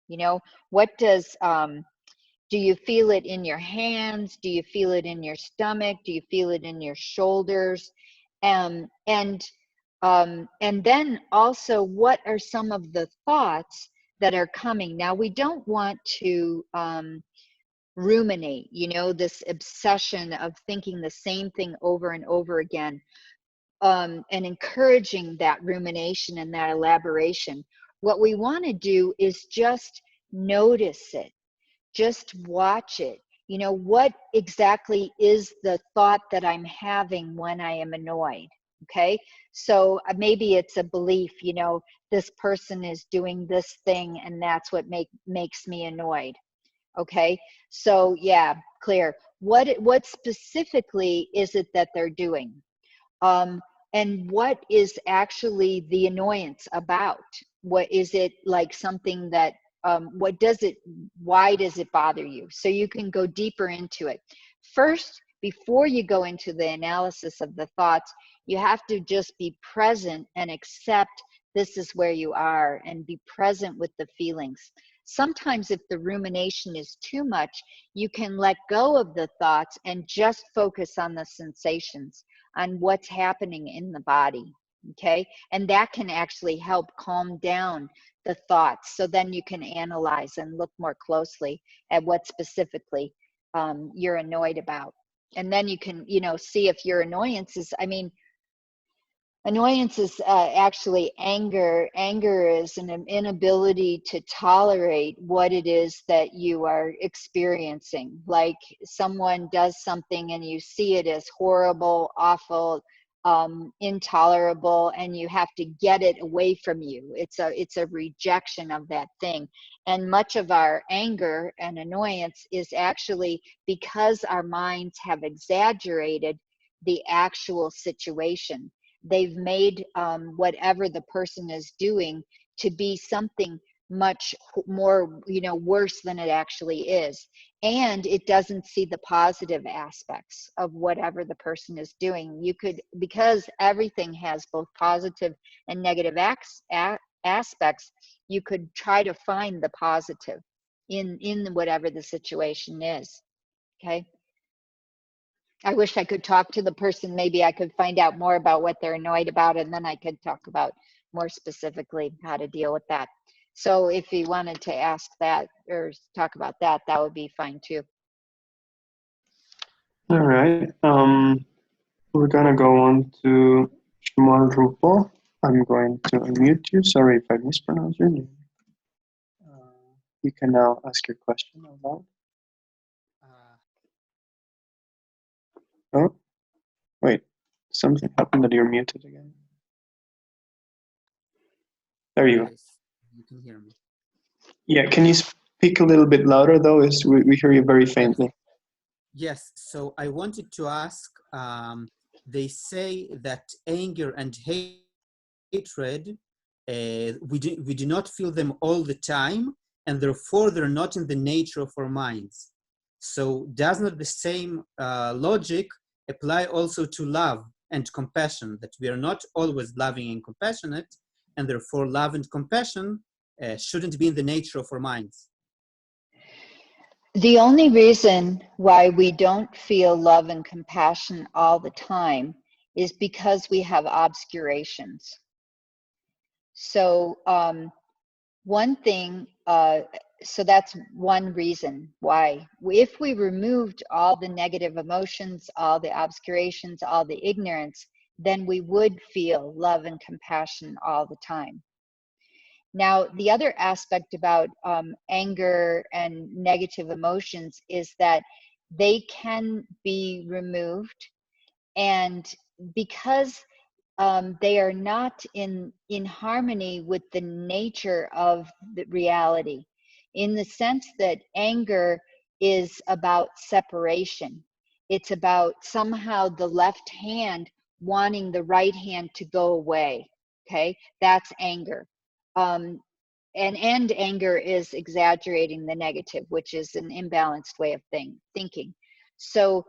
You know, what does, do you feel it in your hands? Do you feel it in your stomach? Do you feel it in your shoulders? And then also, what are some of the thoughts that are coming? Now, we don't want to ruminate, you know, this obsession of thinking the same thing over and over again, and encouraging that rumination and that elaboration. What we want to do is just notice it, just watch it. You know, what exactly is the thought that I'm having when I am annoyed? Okay, so maybe it's a belief, you know, this person is doing this thing and that's what makes me annoyed. Okay, so yeah, clear. What specifically is it that they're doing? And what is actually the annoyance about? What is it, like something that, why does it bother you? So you can go deeper into it. First, before you go into the analysis of the thoughts, you have to just be present and accept this is where you are, and be present with the feelings. Sometimes if the rumination is too much, you can let go of the thoughts and just focus on the sensations, on what's happening in the body. Okay, and that can actually help calm down the thoughts, so then you can analyze and look more closely at what specifically you're annoyed about. And then you can, you know, see if your annoyance is, I mean, annoyance is actually anger. Anger is an inability to tolerate what it is that you are experiencing. Like someone does something and you see it as horrible, awful, intolerable, and you have to get it away from you. It's a rejection of that thing. And much of our anger and annoyance is actually because our minds have exaggerated the actual situation. They've made whatever the person is doing to be something much more, you know, worse than it actually is. And it doesn't see the positive aspects of whatever the person is doing. You could, because everything has both positive and negative aspects, you could try to find the positive in whatever the situation is. Okay. I wish I could talk to the person. Maybe I could find out more about what they're annoyed about, and then I could talk about more specifically how to deal with that. So if you wanted to ask that or talk about that, that would be fine too. All right. We're gonna go on to Shmal. I'm going to unmute you. Sorry if I mispronounced your name. You can now ask your question out loud. Oh, wait. Something happened that you're muted again. There you go. You can hear me. Yeah, can you speak a little bit louder though? As we hear you very faintly. Yes, so I wanted to ask, they say that anger and hatred, we do not feel them all the time, and therefore they're not in the nature of our minds. So does not the same logic apply also to love and compassion, that we are not always loving and compassionate, and therefore love and compassion shouldn't be in the nature of our minds? The only reason why we don't feel love and compassion all the time is because we have obscurations. So one thing, so that's one reason why. If we removed all the negative emotions, all the obscurations, all the ignorance, then we would feel love and compassion all the time. Now, the other aspect about anger and negative emotions is that they can be removed, and because they are not in harmony with the nature of the reality, in the sense that anger is about separation. It's about somehow the left hand wanting the right hand to go away. Okay, that's anger. And anger is exaggerating the negative, which is an imbalanced way of thinking. So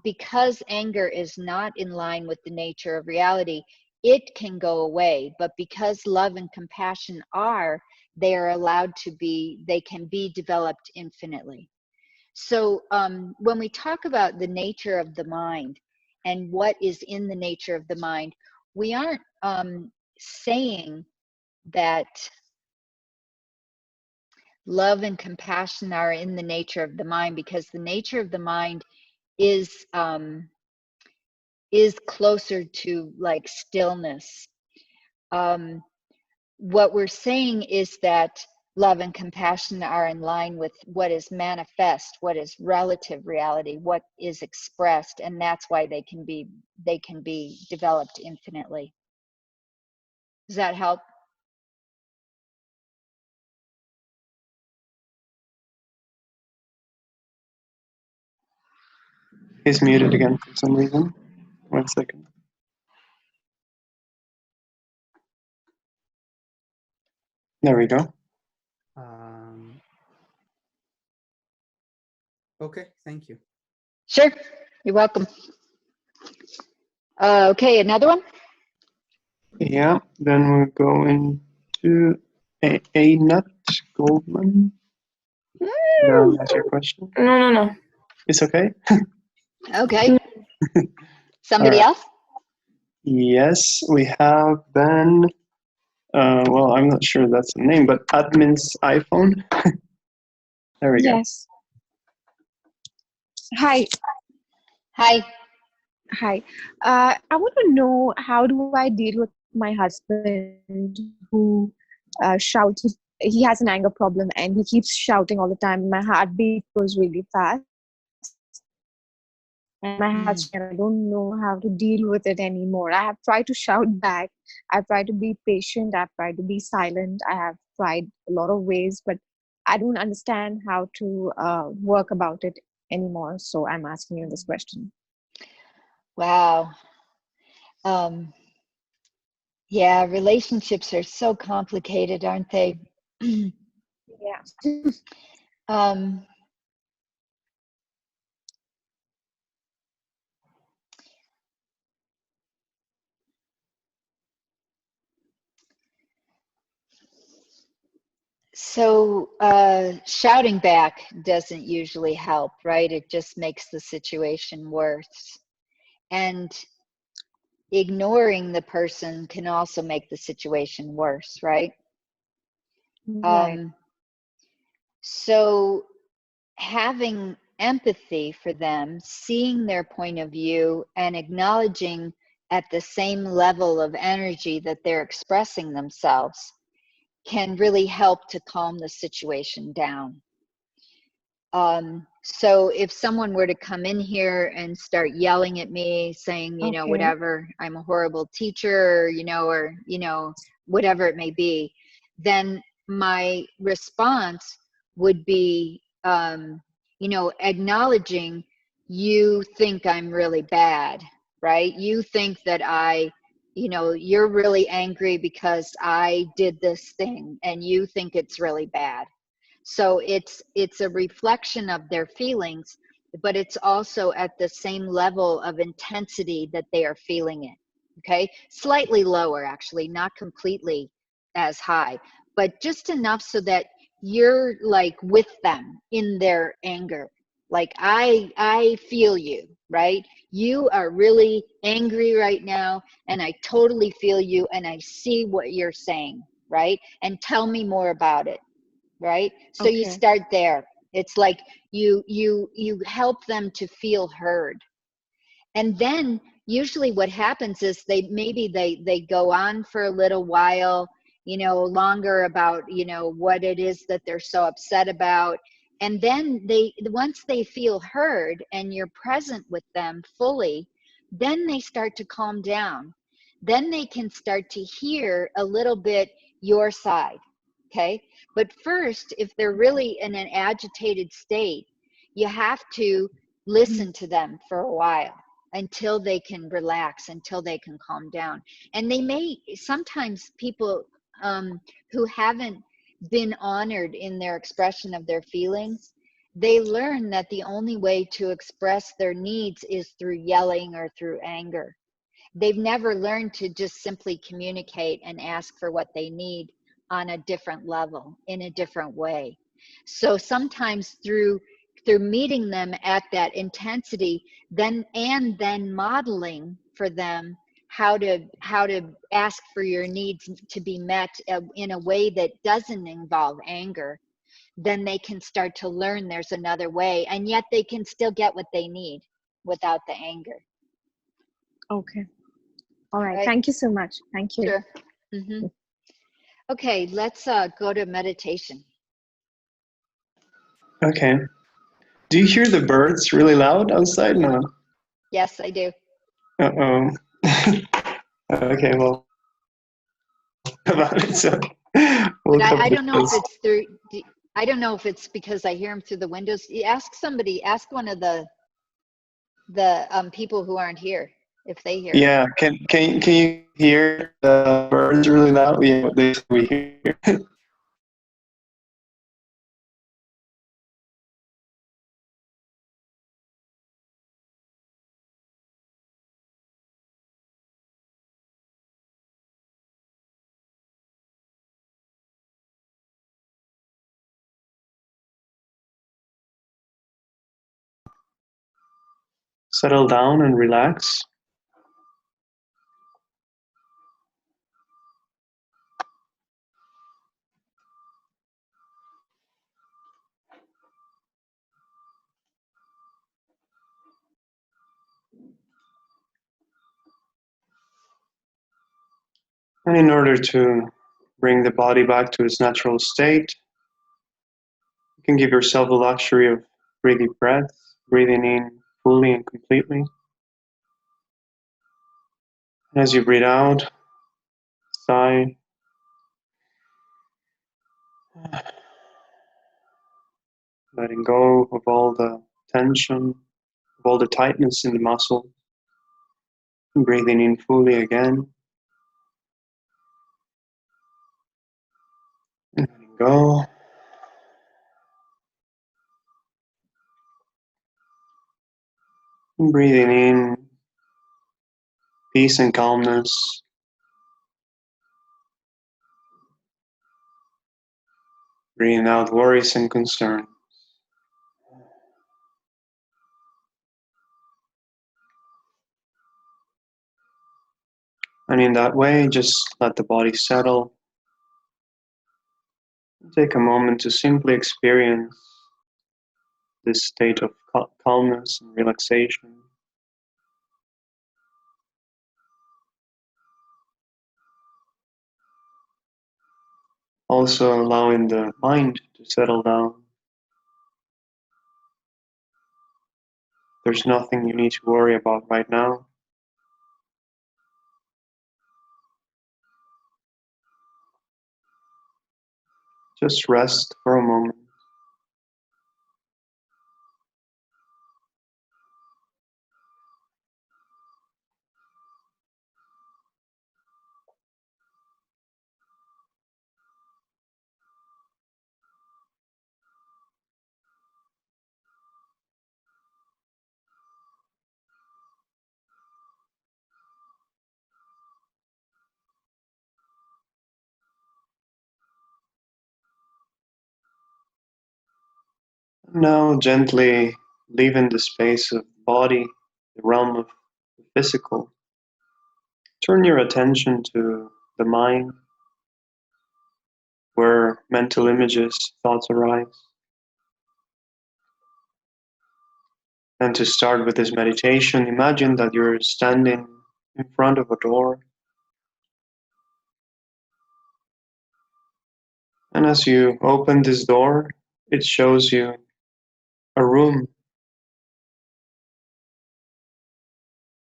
because anger is not in line with the nature of reality, it can go away. But because love and compassion are, they are allowed to be, they can be developed infinitely. So when we talk about the nature of the mind and what is in the nature of the mind, we aren't saying that love and compassion are in the nature of the mind, because the nature of the mind is closer to like stillness. What we're saying is that love and compassion are in line with what is manifest, what is relative reality, what is expressed, and that's why they can be developed infinitely. Does that help? He's muted again for some reason. 1 second. There we go. Okay, thank you. Sure, you're welcome. Okay, another one? Yeah, then we'll go into a nut Goldman. No, that's your question. No. It's okay. Okay. Somebody All right. else? Yes, we have then. Well, I'm not sure that's the name, but admin's iPhone. There we go. Yes. Hi. Hi. Hi. I want to know, how do I deal with my husband who shouts? He has an anger problem and he keeps shouting all the time. My heartbeat goes really fast. And my husband, I don't know how to deal with it anymore. I have tried to shout back. I've tried to be patient. I've tried to be silent. I have tried a lot of ways, but I don't understand how to work about it anymore. So I'm asking you this question. Wow. Yeah, relationships are so complicated, aren't they? Yeah. So shouting back doesn't usually help, right? It just makes the situation worse. And ignoring the person can also make the situation worse, right? Right. So having empathy for them, seeing their point of view, and acknowledging at the same level of energy that they're expressing themselves can really help to calm the situation down. So if someone were to come in here and start yelling at me, saying, you know, Okay. whatever, I'm a horrible teacher, you know, or, you know, whatever it may be, then my response would be, you know, acknowledging, you think I'm really bad, right? You think that you know, you're really angry because I did this thing and you think it's really bad. So it's a reflection of their feelings, but it's also at the same level of intensity that they are feeling it. Okay, slightly lower, actually, not completely as high, but just enough so that you're like with them in their anger. Like I feel you, right? You are really angry right now, and I totally feel you, and I see what you're saying, right? And tell me more about it. Right? So you Okay. start there. It's like you help them to feel heard. And then usually what happens is they go on for a little while, you know, longer about, you know, what it is that they're so upset about. And then once they feel heard and you're present with them fully, then they start to calm down. Then they can start to hear a little bit your side. Okay. But first, if they're really in an agitated state, you have to listen to them for a while until they can relax, until they can calm down. And they may, sometimes people who haven't been honored in their expression of their feelings, they learn that the only way to express their needs is through yelling or through anger. They've never learned to just simply communicate and ask for what they need on a different level, in a different way. So sometimes through meeting them at that intensity, then modeling for them how to ask for your needs to be met in a way that doesn't involve anger, then they can start to learn there's another way, and yet they can still get what they need without the anger. Okay. All right. Right. Thank you so much. Thank you. Sure. Mm-hmm. Okay, let's go to meditation. Okay. Do you hear the birds really loud outside? No. Yes, I do. Uh-oh. Okay, well, about it, so we'll But cover I don't know if this. it's through. I don't know if it's because I hear them through the windows. Ask somebody. Ask one of the people who aren't here if they hear it. Yeah, can you hear the birds really loud? Yeah, we hear. Settle down and relax. And in order to bring the body back to its natural state, you can give yourself the luxury of breathing breath, breathing in fully and completely. And as you breathe out, sigh, letting go of all the tension, of all the tightness in the muscle. And breathing in fully again. And letting go. And breathing in peace and calmness. Breathing out worries and concern. And in that way, just let the body settle. Take a moment to simply experience this state of calmness and relaxation. Also allowing the mind to settle down. There's nothing you need to worry about right now. Just rest for a moment. Now gently leaving the space of the body, the realm of the physical. Turn your attention to the mind, where mental images, thoughts arise. And to start with this meditation, imagine that you're standing in front of a door. And as you open this door, it shows you a room.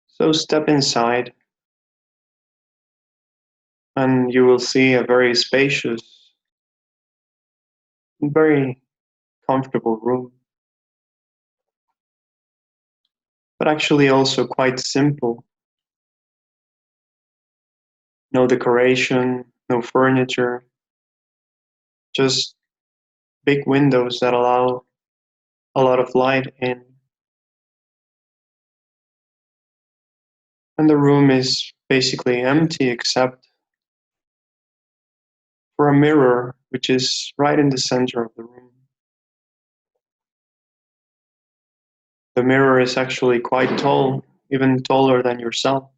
So step inside and you will see a very spacious, very comfortable room. But actually also quite simple. No decoration, no furniture, just big windows that allow a lot of light in. And the room is basically empty except for a mirror which is right in the center of the room. The mirror is actually quite tall, even taller than yourself.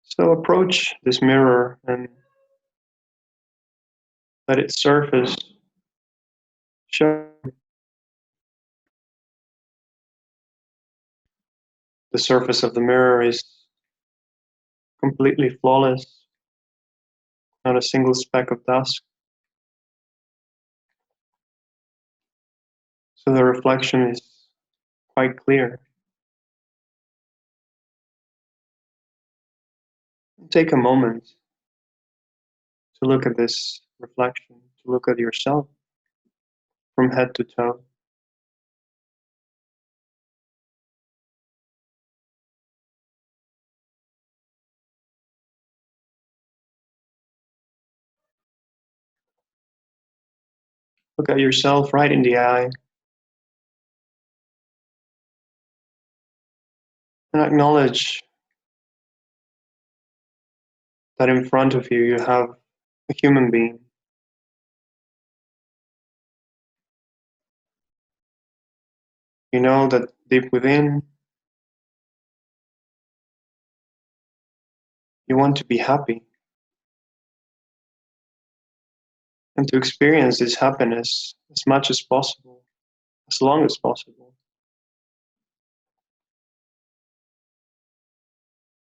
So approach this mirror and let its surface show. The surface of the mirror is completely flawless, not a single speck of dust. So the reflection is quite clear. Take a moment to look at this reflection, to look at yourself from head to toe. Look at yourself right in the eye and acknowledge that in front of you, you have a human being. You know that deep within, you want to be happy and to experience this happiness as much as possible, as long as possible.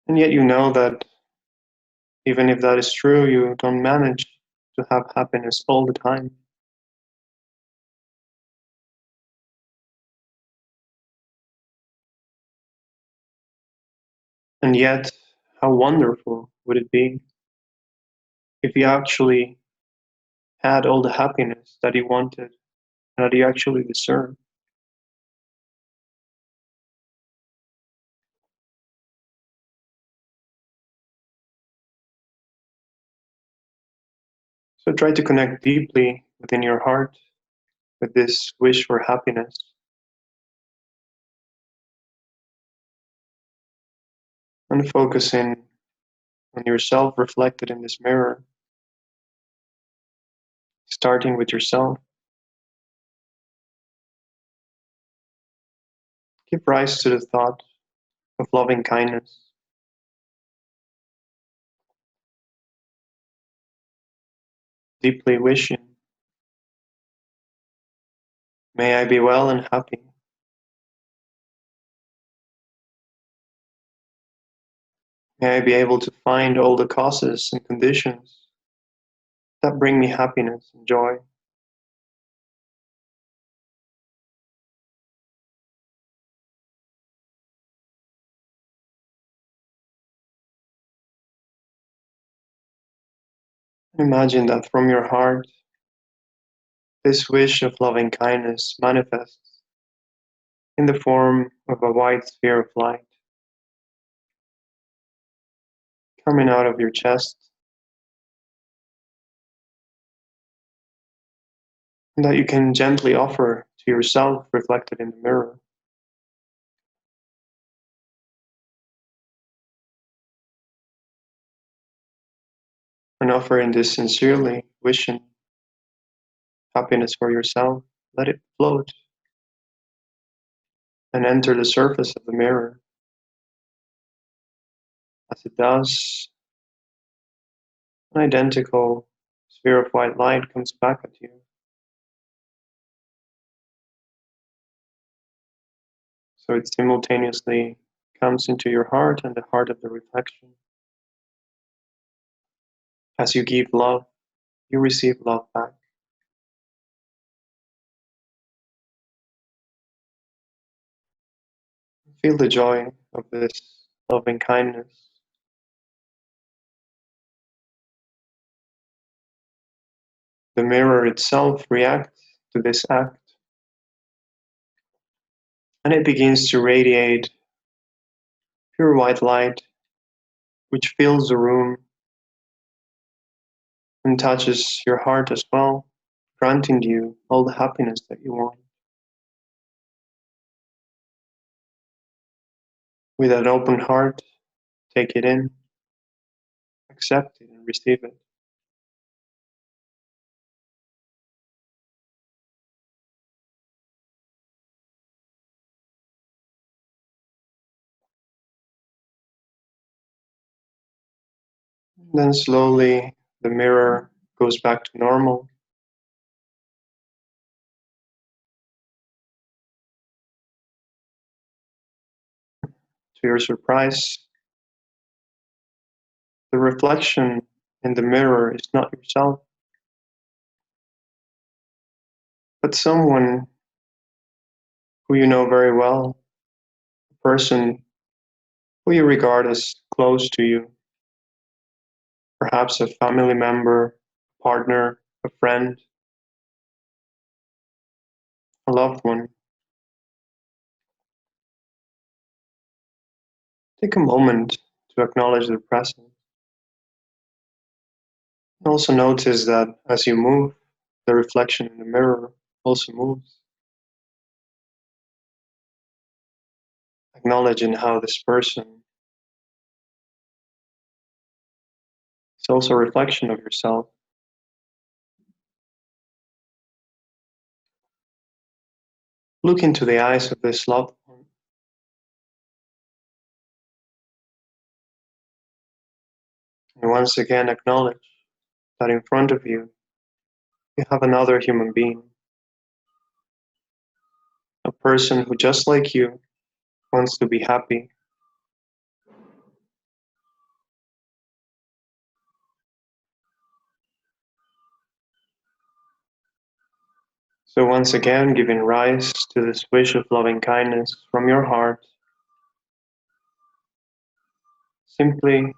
And yet you know that even if that is true, you don't manage to have happiness all the time. And yet, how wonderful would it be if you actually had all the happiness that you wanted and that you actually deserve? So try to connect deeply within your heart with this wish for happiness. And focusing on yourself reflected in this mirror, starting with yourself. Give rise to the thought of loving kindness. Deeply wishing, may I be well and happy. May I be able to find all the causes and conditions that bring me happiness and joy. Imagine that from your heart, this wish of loving kindness manifests in the form of a white sphere of light coming out of your chest, and that you can gently offer to yourself reflected in the mirror. And offering this sincerely, wishing happiness for yourself, let it float and enter the surface of the mirror. As it does, an identical sphere of white light comes back at you. So it simultaneously comes into your heart and the heart of the reflection. As you give love, you receive love back. Feel the joy of this loving kindness. The mirror itself reacts to this act, and it begins to radiate pure white light, which fills the room and touches your heart as well, granting you all the happiness that you want. With an open heart, take it in, accept it, and receive it. Then slowly the mirror goes back to normal. To your surprise, the reflection in the mirror is not yourself, but someone who you know very well, a person who you regard as close to you, perhaps a family member, a partner, a friend, a loved one. Take a moment to acknowledge their presence. Also notice that as you move, the reflection in the mirror also moves. Acknowledging how this person is also a reflection of yourself. Look into the eyes of this loved one. And once again acknowledge that in front of you, you have another human being. A person who, just like you, wants to be happy. So once again, giving rise to this wish of loving kindness from your heart, simply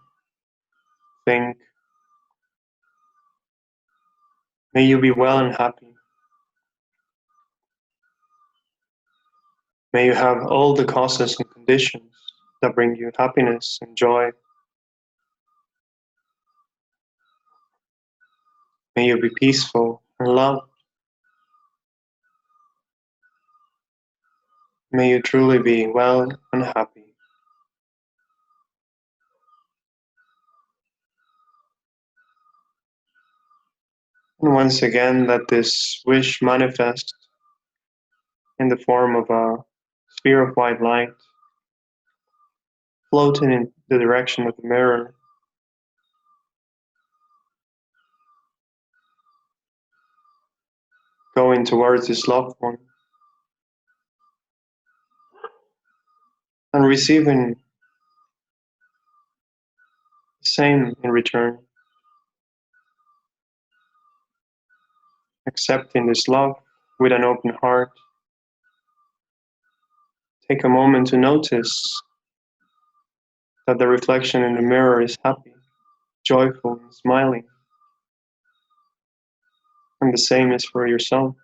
think, may you be well and happy. May you have all the causes and conditions that bring you happiness and joy. May you be peaceful and loved. May you truly be well and happy. And once again, let this wish manifest in the form of a sphere of white light floating in the direction of the mirror. Going towards this loved one and receiving the same in return. Accepting this love with an open heart. Take a moment to notice that the reflection in the mirror is happy, joyful, and smiling. And the same is for yourself.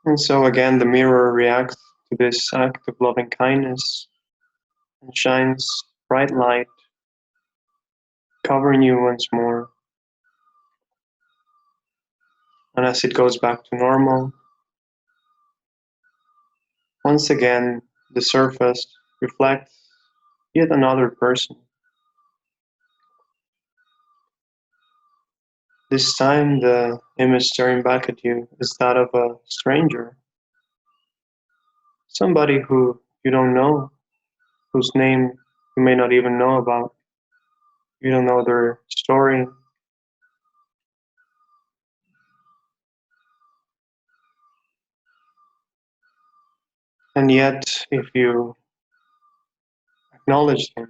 And so again, the mirror reacts to this act of loving kindness and shines bright light, covering you once more. And as it goes back to normal, once again, the surface reflects yet another person. This time, the image staring back at you is that of a stranger, somebody who you don't know, whose name you may not even know about. You don't know their story. And yet, if you acknowledge them,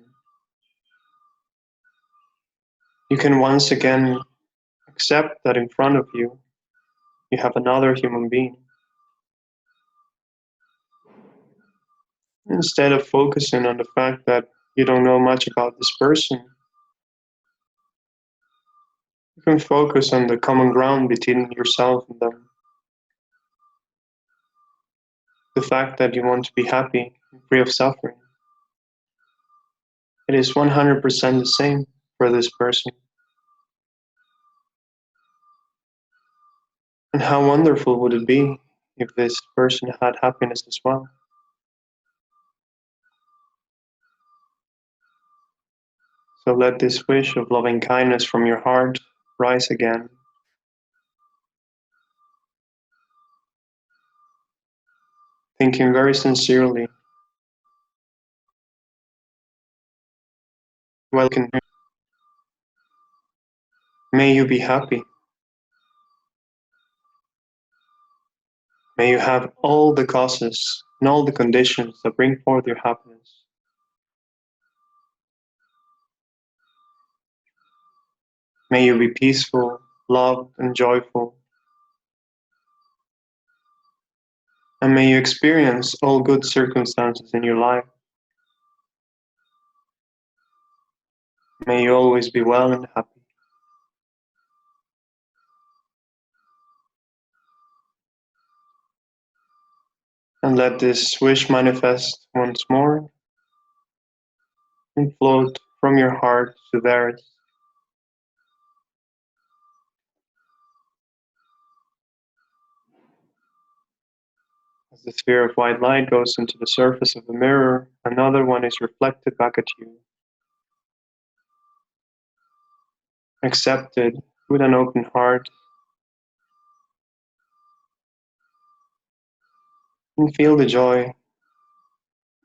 you can once again accept that in front of you, you have another human being. Instead of focusing on the fact that you don't know much about this person, you can focus on the common ground between yourself and them. The fact that you want to be happy and free of suffering. It is 100% the same for this person. And how wonderful would it be if this person had happiness as well? So let this wish of loving kindness from your heart rise again. Thinking very sincerely, welcome. May you be happy. May you have all the causes and all the conditions that bring forth your happiness. May you be peaceful, loved, and joyful. And may you experience all good circumstances in your life. May you always be well and happy. And let this wish manifest once more and float from your heart to theirs. As the sphere of white light goes into the surface of the mirror, another one is reflected back at you. Accept it with an open heart and feel the joy.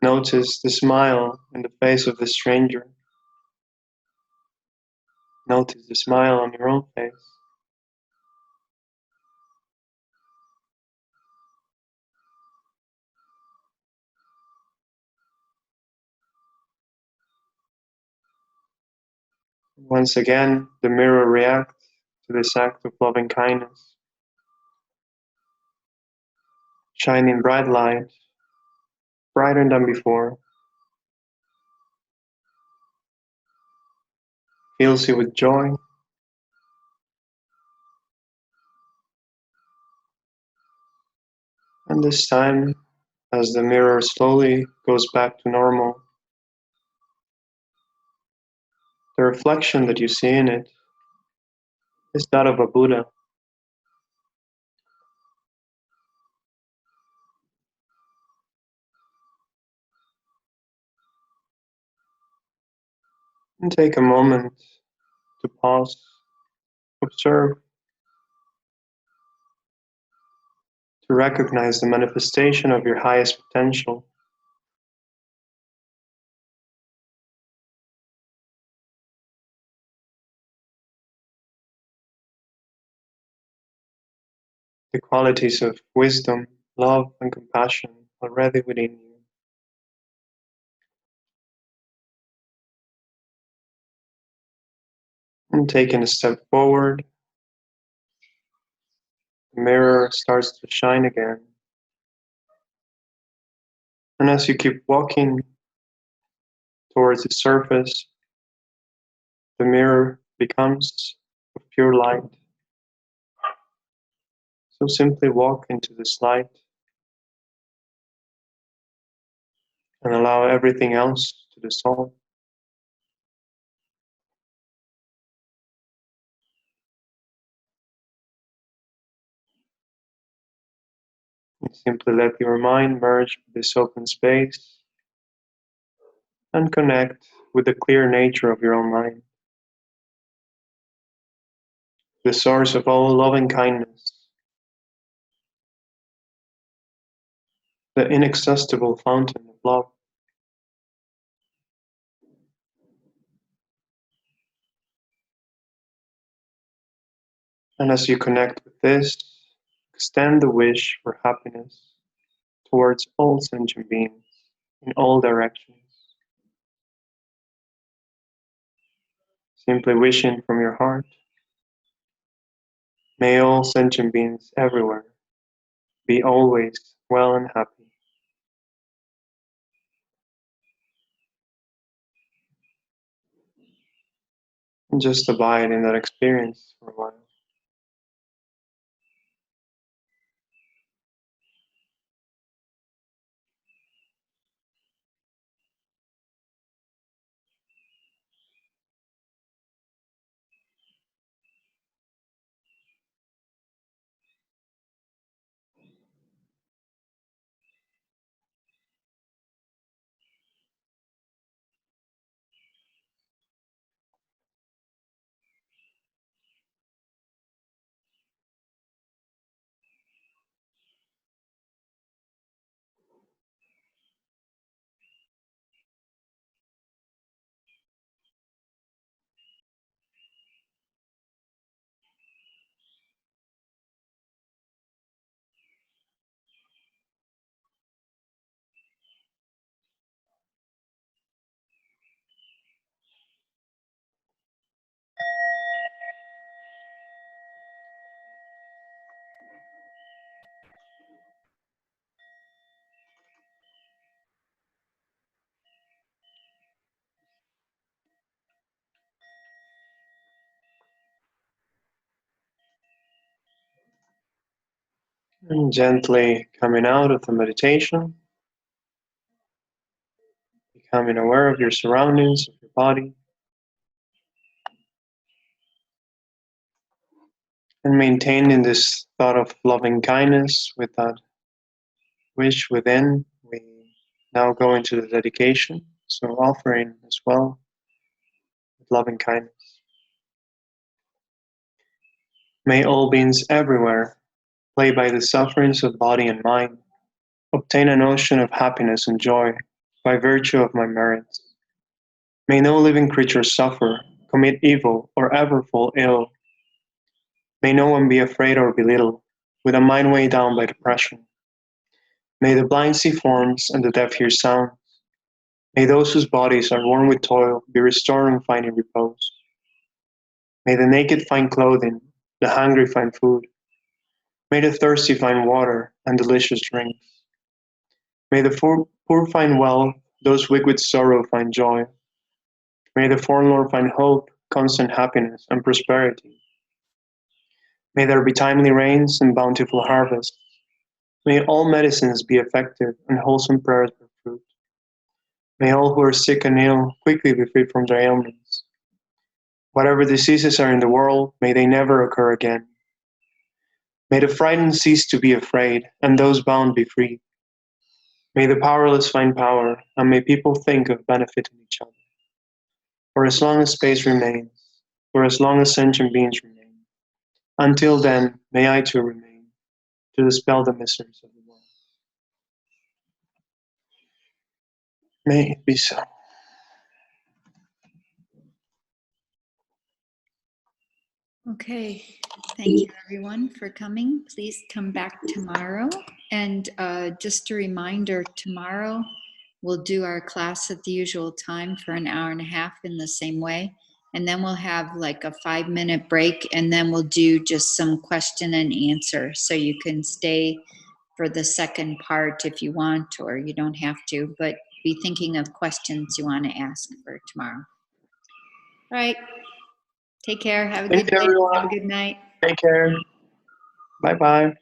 Notice the smile in the face of the stranger. Notice the smile on your own face. Once again, the mirror reacts to this act of loving kindness, shining bright light, brighter than before, fills you with joy. And this time, as the mirror slowly goes back to normal, the reflection that you see in it is that of a Buddha. And take a moment to pause, observe, to recognize the manifestation of your highest potential. The qualities of wisdom, love, and compassion already within you. And taking a step forward, the mirror starts to shine again. And as you keep walking towards the surface, the mirror becomes of pure light. So simply walk into this light and allow everything else to dissolve. And simply let your mind merge with this open space and connect with the clear nature of your own mind, the source of all loving kindness, the inexhaustible fountain of love. And as you connect with this, extend the wish for happiness towards all sentient beings in all directions. Simply wishing from your heart, may all sentient beings everywhere be always well and happy. And just abide in that experience for a while. And gently coming out of the meditation, becoming aware of your surroundings, of your body, and maintaining this thought of loving kindness with that wish within. We now go into the dedication, so offering as well with loving kindness. May all beings everywhere, plagued by the sufferings of body and mind, obtain an ocean of happiness and joy by virtue of my merits. May no living creature suffer, commit evil, or ever fall ill. May no one be afraid or belittled, with a mind weighed down by depression. May the blind see forms and the deaf hear sounds. May those whose bodies are worn with toil be restored and finding repose. May the naked find clothing, the hungry find food. May the thirsty find water and delicious drinks. May the poor find wealth, those weak with sorrow find joy. May the forlorn find hope, constant happiness, and prosperity. May there be timely rains and bountiful harvests. May all medicines be effective and wholesome prayers bear fruit. May all who are sick and ill quickly be freed from their ailments. Whatever diseases are in the world, may they never occur again. May the frightened cease to be afraid, and those bound be free. May the powerless find power, and may people think of benefiting each other. For as long as space remains, for as long as sentient beings remain, until then, may I too remain, to dispel the miseries of the world. May it be so. Okay, thank you everyone for coming. Please come back tomorrow. And just a reminder, tomorrow we'll do our class at the usual time for an hour and a half in the same way. And then we'll have like a 5-minute break, and then we'll do just some question and answer. So you can stay for the second part if you want, or you don't have to, but be thinking of questions you want to ask for tomorrow. All right. Take care. Have a Thank good you, day. everyone. Have a good night. Take care. Bye-bye.